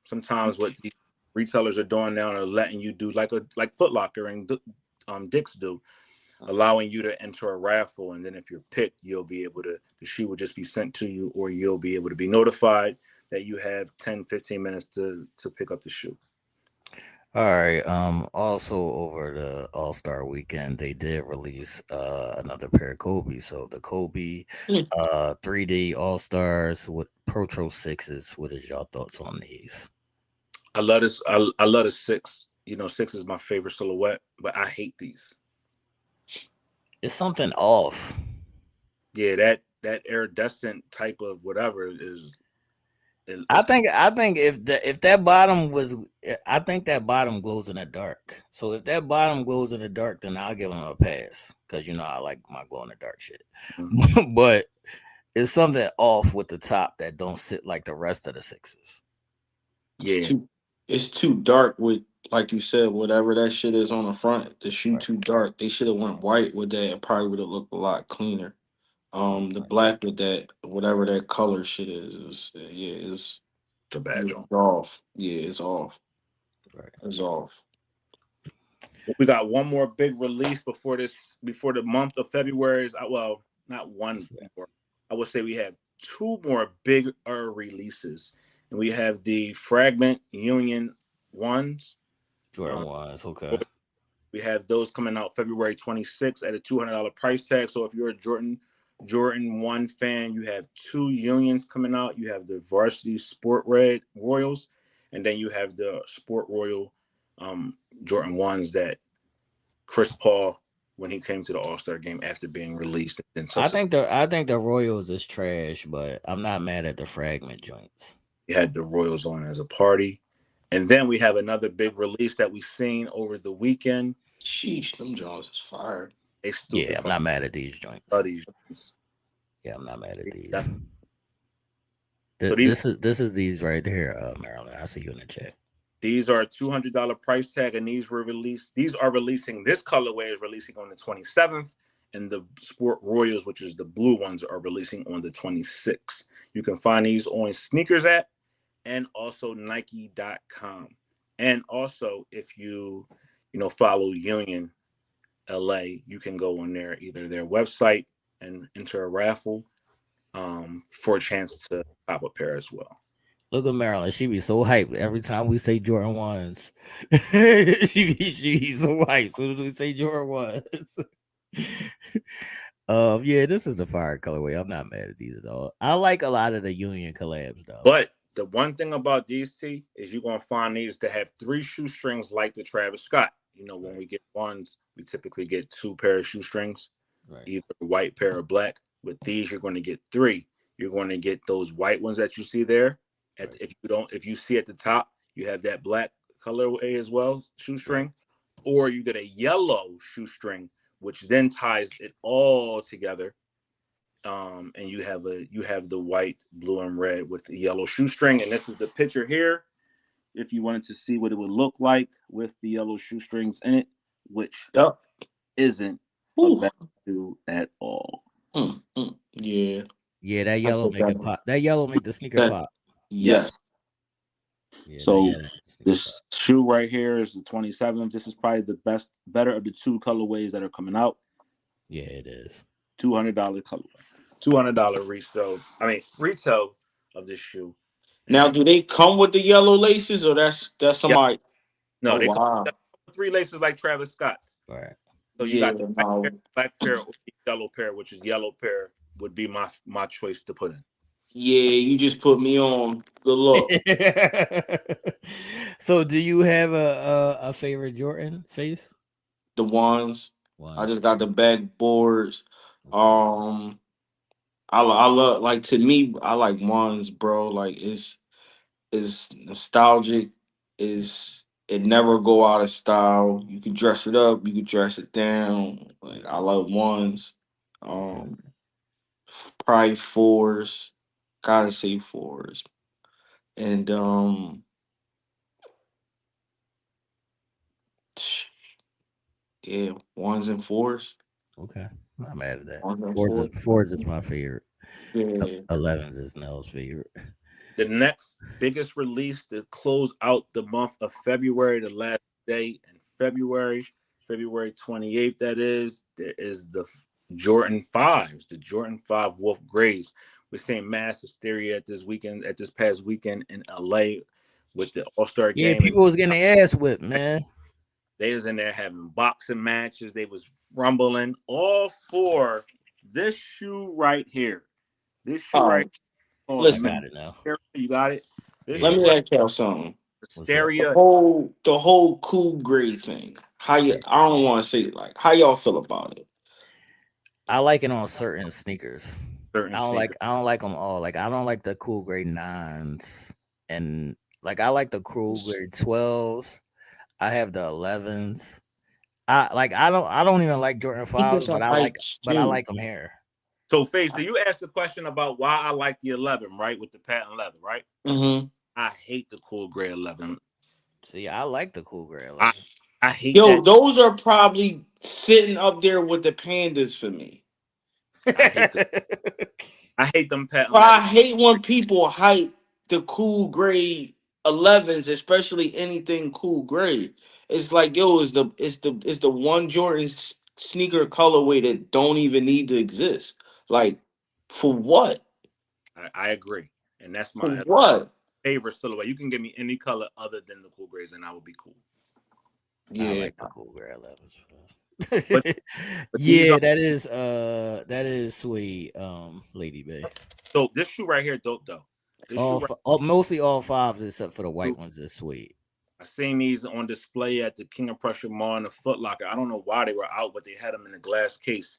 sometimes what the retailers are doing now are letting you do like Foot Locker and Dick's do, allowing you to enter a raffle, and then if you're picked, you'll be able to, the shoe will just be sent to you, or you'll be able to be notified that you have 10-15 minutes to pick up the shoe. All right. Also over the All-Star weekend, they did release another pair of Kobe. So the Kobe 3D All-Stars with Protro 6s. What is y'all thoughts on these? I love this. I love the 6. You know, 6 is my favorite silhouette, but I hate these. It's something off. Yeah, that iridescent type of whatever is. I think if that bottom was, I think that bottom glows in the dark. So if that bottom glows in the dark, then I'll give them a pass, because you know I like my glow in the dark shit. Mm-hmm. But it's something off with the top that don't sit like the rest of the 6s. Yeah, it's too dark with, like you said, whatever that shit is on the front. The shoe too dark. They should have went white with that. It probably would have looked a lot cleaner. The black with that, whatever that color shit is it's a bad job. Off. Yeah, it's off. Right. It's off. We got one more big release before the month of February. Well, not one more. I would say we have 2 more bigger releases. And we have the Fragment Union 1s. Jordan 1s, okay. We have those coming out February 26th at a $200 price tag. So if you're a Jordan 1 fan, you have 2 Unions coming out. You have the Varsity Sport Red Royals, and then you have the Sport Royal Jordan 1s that Chris Paul, when he came to the All-Star game after being released. I think the Royals is trash, but I'm not mad at the Fragment joints. We had the Royals on as a party. And then we have another big release that we've seen over the weekend. Sheesh, them jaws is fire. Yeah, I'm not mad at these joints. Yeah, I'm not mad at these. So this is these right here, Maryland. I see you in the chat. These are a $200 price tag, and these were released. These are releasing. This colorway is releasing on the 27th, and the Sport Royals, which is the blue ones, are releasing on the 26th. You can find these on Sneakers app and also Nike.com. And also, if you follow Union LA, you can go on either their website and enter a raffle for a chance to pop a pair as well. Look at Marilyn. She be so hyped every time we say Jordan ones. she be so hyped as soon as we say Jordan ones. Yeah, this is a fire colorway. I'm not mad at these at all. I like a lot of the Union collabs though. But the one thing about these T is you're gonna find these to have 3 shoestrings like the Travis Scott. You know, when we get ones, we typically get 2 pair of shoestrings, either white pair or black. With these, you're going to get 3. You're going to get those white ones that you see there. If you see at the top, you have that black colorway as well, shoestring, or you get a yellow shoestring, which then ties it all together. And you have the white, blue, and red with the yellow shoestring. And this is the picture here. If you wanted to see what it would look like with the yellow shoestrings in it, which isn't a bad shoe at all. Yeah. Yeah, that yellow make it pop. That yellow make the sneaker pop. Yes. Yeah, So this shoe right here is the 27th. This is probably the better of the 2 colorways that are coming out. Yeah, it is. $200 colorway. $200 resale. I mean, retail of this shoe. Now, do they come with the yellow laces, or that's somebody? No, they come with 3 laces like Travis Scott's. Right. So you got the black pair or the yellow pair, which is yellow pair would be my choice to put in. Yeah, you just put me on. Good luck. So, do you have a favorite Jordan face? The ones. I just got the backboards. I love, like, to me, I like ones, bro. Like, it's nostalgic. It never go out of style. You can dress it up, you can dress it down. Like, I love ones. Probably 4s. Gotta say 4s. And yeah, 1s and 4s. Okay, I'm not mad at that. 1s and 4s is my favorite. Yeah. 11s is Nell's favorite. The next biggest release to close out the month of February, the last day in February 28th, that is, there is the Jordan 5s, the Jordan 5 Wolf Grays. We're seeing mass hysteria at this past weekend in LA with the All-Star game. Yeah, people was getting their ass whipped, man. They was in there having boxing matches. They was rumbling all for this shoe right here. This shoe right here. Oh, listen, I got it now. You got it. Let me ask y'all something. Hysteria. The whole cool gray thing. I don't want to say it, like, how y'all feel about it? I like it on certain sneakers. I don't like them all. Like, I don't like the cool gray 9s, and like I like the cool gray 12s. I have the 11s. I don't even like Jordan 5s, but I like them here. So, Face, so you asked the question about why I like the 11, right? With the patent leather, right? Mm-hmm. I hate the cool gray 11. See, I like the cool gray 11. I hate that. Those are probably sitting up there with the pandas for me. I hate them patent leather. I hate when people hype the cool gray 11s, especially anything cool gray. It's like, yo, it's the one Jordan sneaker colorway that don't even need to exist. Like, for what? I agree, and that's for my what favorite silhouette. You can give me any color other than the cool grays, and I would be cool. Yeah, I like the cool gray 11s. but yeah, that is sweet, Lady Bay. So this shoe right here, dope though. Mostly all 5s except for the white ones is sweet. I seen these on display at the King of Prussia Mall and the Foot Locker. I don't know why they were out, but they had them in a glass case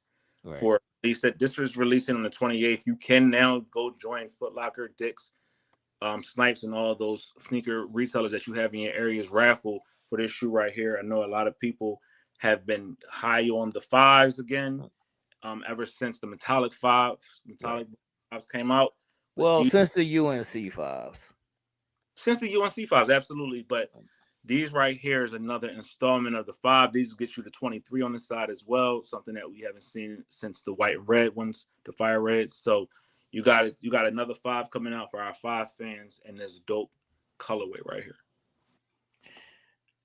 for release. That this was releasing on the 28th. You can now go join Foot Locker, Dick's, Snipes, and all those sneaker retailers that you have in your areas raffle for this shoe right here. I know a lot of people have been high on the 5s again, ever since the metallic 5s came out. Well, since the UNC 5s. Since the UNC 5s, absolutely. But these right here is another installment of the 5. These get you the 23 on the side as well, something that we haven't seen since the white and red ones, the fire reds. So you got another 5 coming out for our 5 fans in this dope colorway right here.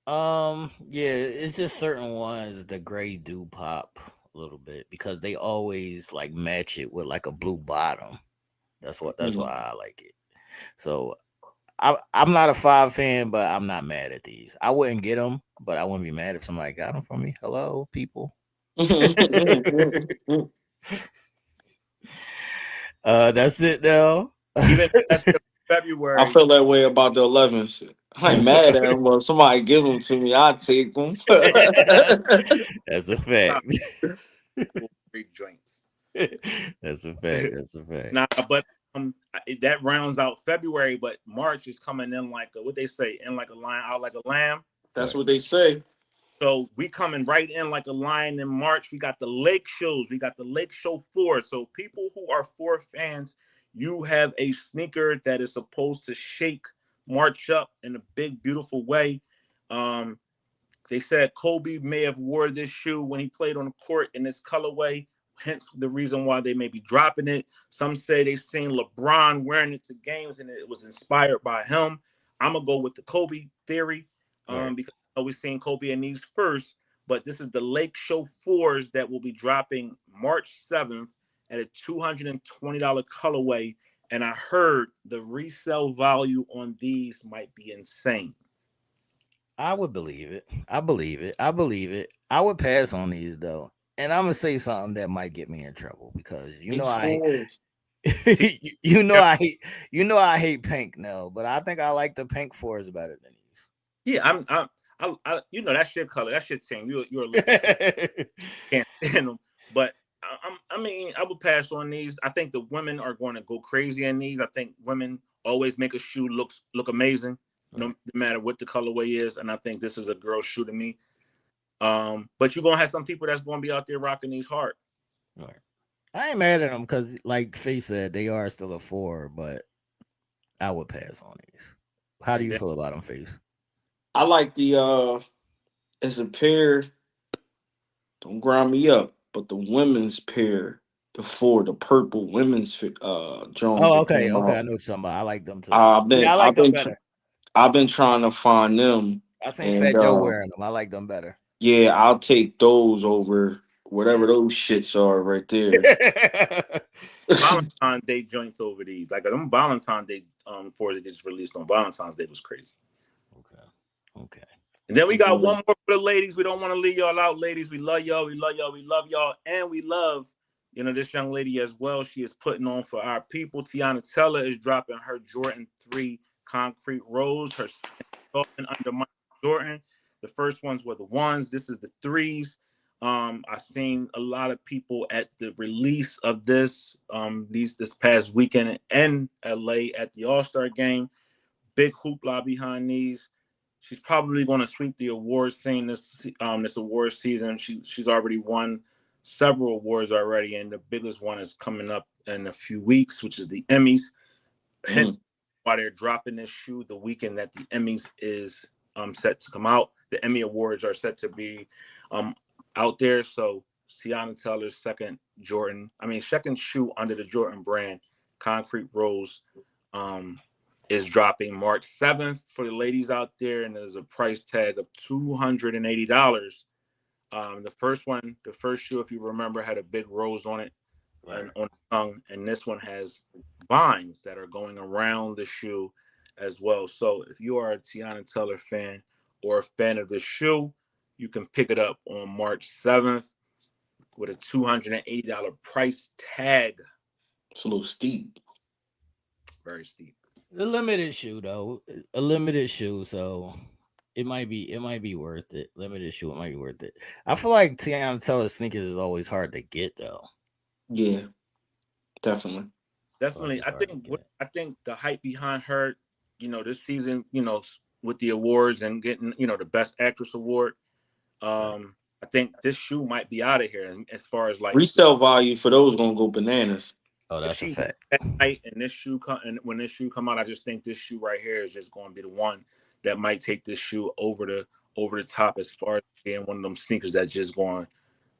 Yeah, it's just certain ones the gray do pop a little bit because they always like match it with like a blue bottom. That's why I like it. So I'm not a 5 fan, but I'm not mad at these. I wouldn't get them, but I wouldn't be mad if somebody got them for me. Hello, people. That's it though. Even that's I February. feel that way about the 11th. I ain't mad at them, but somebody give them to me, I take them. That's a fact. Free joints. That's a fact. That's a fact. Nah, but that rounds out February, but March is coming in like what they say, in like a lion, out like a lamb. That's what they say. So we coming right in like a lion in March. We got the lake shows. We got the Lake Show 4. So people who are 4 fans, you have a sneaker that is supposed to shake March up in a big, beautiful way. They said Kobe may have wore this shoe when he played on the court in this colorway, hence the reason why they may be dropping it. Some say they seen LeBron wearing it to games and it was inspired by him. I'm going to go with the Kobe theory because we've seen Kobe in these first, but this is the Lake Show 4s that will be dropping March 7th at a $220 colorway. And I heard the resale value on these might be insane. I would believe it. I believe it. I believe it. I would pass on these though. And I'm gonna say something that might get me in trouble because you know I I hate pink now, but I think I like the pink 4s better than these. Yeah, I you know that's your color, that's your team. You're a little can't stand them, but I mean I would pass on these. I think the women are going to go crazy in these. I think women always make a shoe look amazing, no matter what the colorway is, and I think this is a girl shoe to me. But you're gonna have some people that's gonna be out there rocking these hard. Right. I ain't mad at them because, like Faye said, they are still a 4, but I would pass on these. How do you feel about them, Face? I like the as a pair, don't grind me up, but the women's pair, the purple women's Jones. Oh, okay, okay. I know somebody. I like them too. I've been better. I've been trying to find them. I seen Fat Joe wearing them. I like them better. Yeah, I'll take those over whatever those shits are right there. Valentine's Day joints over these. Like them Valentine's Day 4 that just released on Valentine's Day was crazy. Okay. And then we got one more for the ladies. We don't want to leave y'all out, ladies. We love y'all. We love y'all. We love y'all. And we love, this young lady as well. She is putting on for our people. Tiana Teller is dropping her Jordan 3 Concrete Rose. Her second under Michael Jordan. The first ones were the 1s. This is the 3s. I've seen a lot of people at the release of this past weekend in LA at the All-Star game. Big hoopla behind these. She's probably going to sweep the awards scene this award season. She's already won several awards already, and the biggest one is coming up in a few weeks, which is the Emmys. Hence why they're dropping this shoe the weekend that the Emmys is set to come out. The Emmy Awards are set to be out there. So Tiana Teller's second shoe under the Jordan brand, Concrete Rose, is dropping March 7th for the ladies out there, and there's a price tag of $280. The first shoe, if you remember, had a big rose on it and on the tongue, and this one has vines that are going around the shoe as well. So if you are a Tiana Teller fan or a fan of the shoe, you can pick it up on March 7th with a $280 price tag. It's a little steep. Very steep. A limited shoe though. A limited shoe, so it might be worth it. Limited shoe, it might be worth it. I feel like Tiana Teller sneakers is always hard to get though. Yeah. Definitely. I think the hype behind her, this season, with the awards and getting, the Best Actress award, I think this shoe might be out of here. And as far as like resale value for those gonna go bananas. Oh, that's a fact. And when this shoe come out, I just think this shoe right here is just going to be the one that might take this shoe over the top as far as being one of them sneakers that's just going to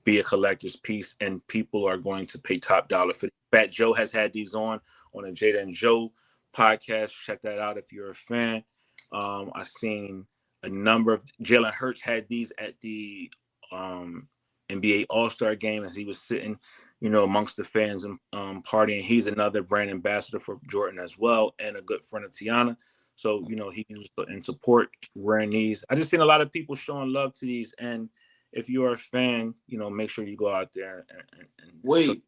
be a collector's piece, and people are going to pay top dollar for it. Fat Joe has had these on a Jada and Joe podcast. Check that out if you're a fan. I've seen a number of Jalen Hurts had these at the NBA All-Star game as he was sitting, amongst the fans and partying. He's another brand ambassador for Jordan as well, and a good friend of Tiana. So he was in support wearing these. I just seen a lot of people showing love to these, and if you're a fan, make sure you go out there and Wait,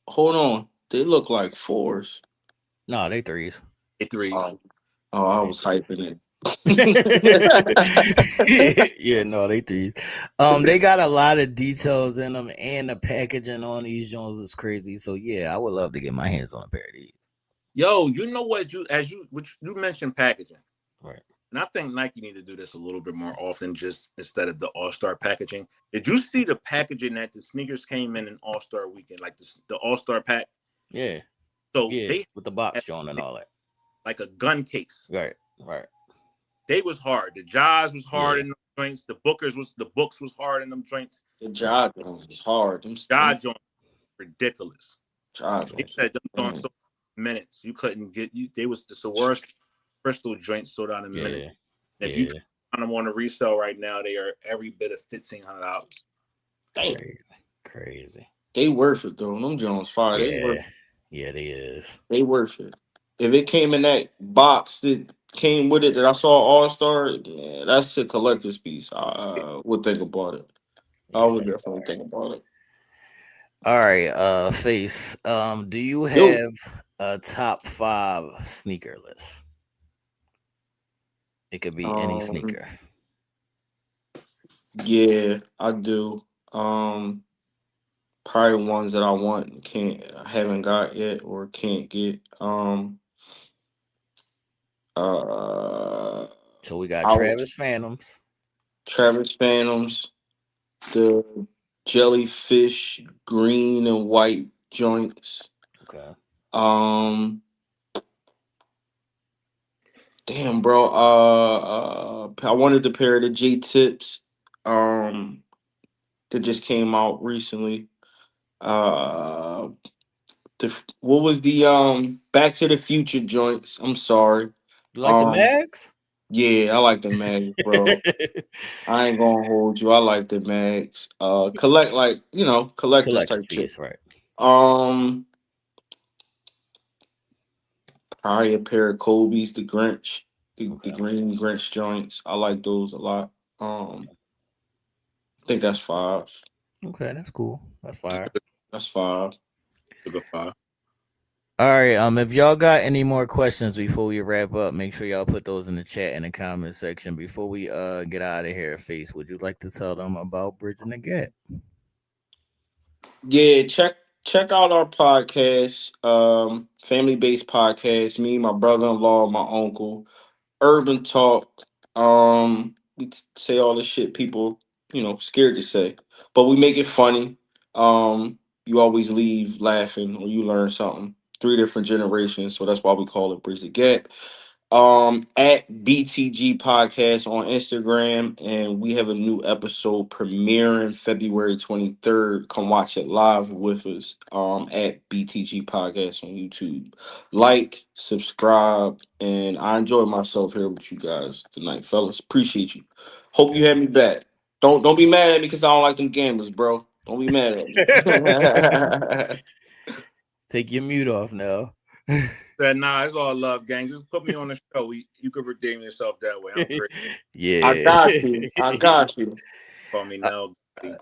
hold on. They look like fours. No, they threes. threes. I was hyping it. Yeah, no, they threes. They got a lot of details in them, and the packaging on these Jones is crazy. So yeah, I would love to get my hands on a pair of these. Yo, you know what? You mentioned packaging, right? And I think Nike need to do this a little bit more often, just instead of the All-Star packaging. Did you see the packaging that the sneakers came in All-Star weekend, like the All-Star pack? Yeah. So yeah, they with the box showing and all that, like a gun case. Right. They was hard. The Jaws was hard in them joints. The books was hard in them joints. The Jaw joints was hard. Jaw joints ridiculous. They said them joints so minutes. You couldn't get you. They was the worst crystal joints sold out in a minute. And if you find them on a resale right now, they are every bit of $1,500. Crazy. They worth it though. Them Jones fire. They worth it. Yeah, they is. They worth it. If it came in that box that came with it that I saw All-Star, man, that's a collector's piece. I would think about it. I would definitely think about it. All right, Face. Do you have a top 5 sneaker list? It could be any sneaker. Yeah, I do. Probably ones that I want haven't got yet or can't get. So we got Travis Phantoms. The jellyfish green and white joints. Okay. Damn, bro. I wanted the pair of the J tips. That just came out recently. What was the Back to the Future joints? I'm sorry. You like the Mags? Yeah, I like the Mags, bro. I ain't gonna hold you. I like the Mags. Collectors type shit. Right. Probably a pair of Kobe's, the Grinch, the green Grinch joints. I like those a lot. I think that's 5. Okay, that's cool. That's 5. That's 5. All right. If y'all got any more questions before we wrap up, make sure y'all put those in the chat in the comment section. Before we get out of here, Face, would you like to tell them about Bridging the Gap? Yeah, check out our podcast, family-based podcast. Me, my brother-in-law, my uncle, Urban Talk. We say all the shit people, scared to say, but we make it funny. You always leave laughing or you learn something. 3 different generations, so that's why we call it Bridge the Gap. At BTG Podcast on Instagram, and we have a new episode premiering February 23rd. Come watch it live with us. At BTG Podcast on YouTube. Like, subscribe, and I enjoyed myself here with you guys tonight, fellas. Appreciate you. Hope you have me back. Don't be mad at me because I don't like them gamblers, bro. Don't be mad at me. Take your mute off now. Said, nah, it's all love, gang. Just put me on the show. You could redeem yourself that way. I'm great. Yeah, I got you. Call me now. All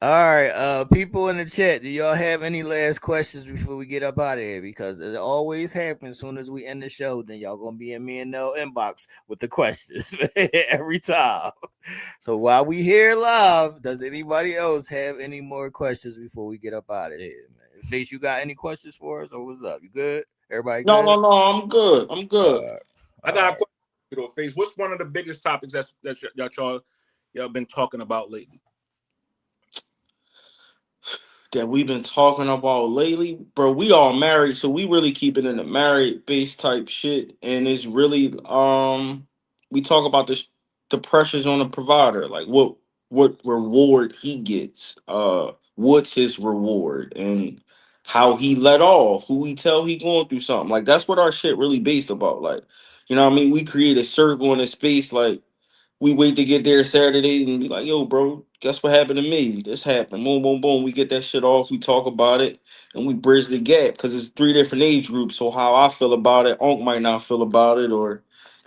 right, people in the chat, do y'all have any last questions before we get up out of here? Because it always happens. As soon as we end the show, then y'all gonna be in me and Nell inbox with the questions every time. So while we here live, does anybody else have any more questions before we get up out of here? Man? Face, you got any questions for us, or what's up? You good? Everybody good? No, I'm good. I got a question, Face. What's one of the biggest topics that y'all been talking about lately? That we've been talking about lately, bro. We all married, so we really keep it in the married base type shit. And it's really we talk about the pressures on the provider, like what reward he gets, what's his reward, and how he let off, who we tell he going through something. Like that's what our shit really based about. Like, you know what I mean? We create a circle in a space, like we wait to get there Saturday and be like, yo, bro, guess what happened to me? This happened. Boom, boom, boom. We get that shit off. We talk about it and we bridge the gap because it's 3 different age groups. So how I feel about it, Unc might not feel about it, or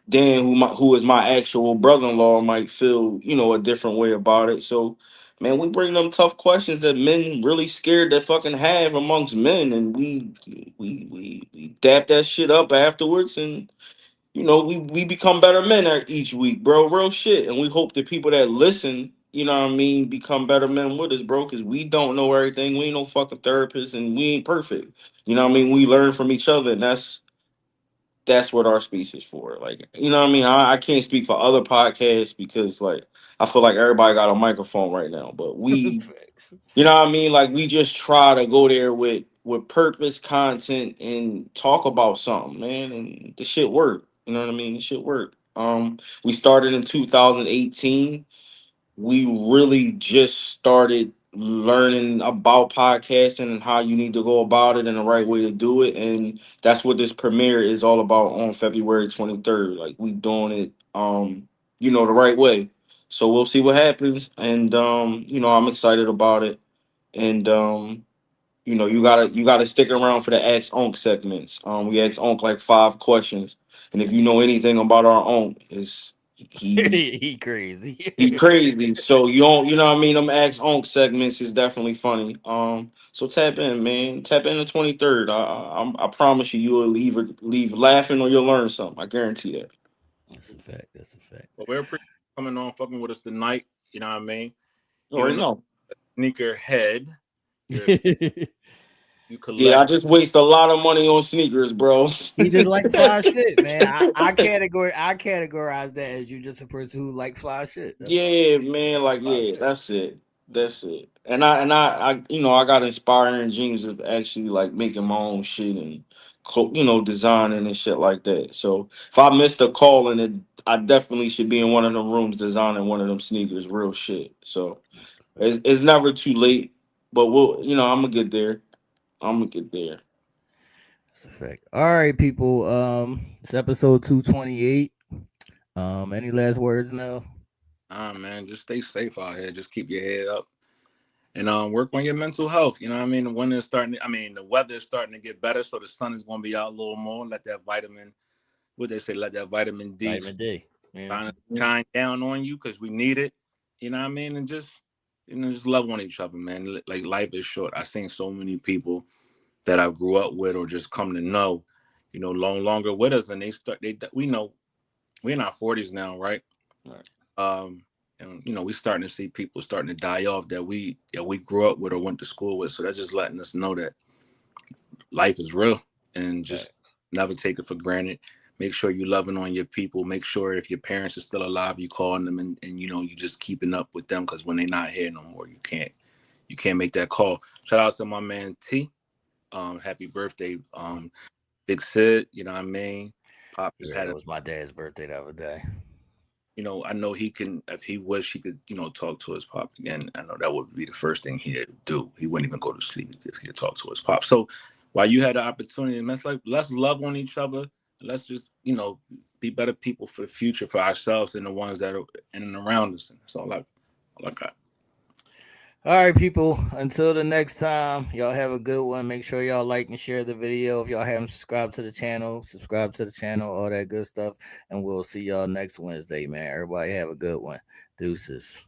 Dan, who is my actual brother-in-law, might feel, a different way about it. So, man, we bring them tough questions that men really scared to fucking have amongst men, and we dap that shit up afterwards, and we become better men each week, bro. Real shit. And we hope that people that listen, become better men with us, bro, because we don't know everything. We ain't no fucking therapists, and we ain't perfect. We learn from each other, and that's what our speech is for. Like, I can't speak for other podcasts because, like, I feel like everybody got a microphone right now, but we, Facts. like, we just try to go there with purpose, content, and talk about something, man, and the shit work. You know what I mean? The shit work. We started in 2018. We really just started learning about podcasting and how you need to go about it and the right way to do it. And that's what this premiere is all about on February 23rd. Like, we doing it the right way. So we'll see what happens. And I'm excited about it. And you gotta stick around for the Ask Onk segments. We ask Onk like 5 questions. And if you know anything about our Onk, is He crazy. he crazy. So you don't, what I mean? Them Ask Onk segments is definitely funny. So tap in, man. Tap in the 23rd. I promise you, will leave laughing or you'll learn something. I guarantee that. That's a fact. That's a fact. But we're pretty coming on fucking with us tonight. You know what I mean? You Even already though know. sneaker head, you're you Yeah, I collect. just waste a lot of money on sneakers, bro. He just like fly shit, man. I categorize that as you just a person who like fly shit. That's all. Yeah, man. Like Like, fly yeah, shit. that's it. That's it. And I I got inspiring dreams of actually like making my own shit and designing and shit like that. So if I missed a call and I definitely should be in one of them rooms designing one of them sneakers, real shit. So That's a fact. it's never too late. But I'm gonna get there. I'm gonna get there. That's a fact. All right, people. It's episode 228. Any last words now? Man, just stay safe out here. Just keep your head up and work on your mental health. You know what I mean? The winter's starting. The weather's starting to get better, so the sun is going to be out a little more. Let that vitamin, what they say, let that vitamin D Vitamin D. Yeah. shine down on you because we need it. You know what I mean? And just love on each other, man. Like, life is short. I've seen so many people that I grew up with or just come to know, longer with us, and we know we're in our 40s now, right? Right. And we starting to see people starting to die off that we grew up with or went to school with. So that's just letting us know that life is real and Right. just never take it for granted. Make sure you're loving on your people. Make sure if your parents are still alive, you calling them and you just keeping up with them because when they're not here no more, you can't make that call. Shout out to my man T. Happy birthday, Big Sid. You know what I mean? Pop just Yeah, had it a was my dad's birthday the other day. I know he can, if he wish, he could, talk to his pop again. I know that would be the first thing he'd do. He wouldn't even go to sleep if he could talk to his pop. So while you had the opportunity, let's love on each other. Let's just, be better people for the future for ourselves and the ones that are in and around us. And that's all I got. All right, people. Until the next time, y'all have a good one. Make sure y'all like and share the video. If y'all haven't subscribed to the channel, subscribe to the channel, all that good stuff. And we'll see y'all next Wednesday, man. Everybody have a good one. Deuces.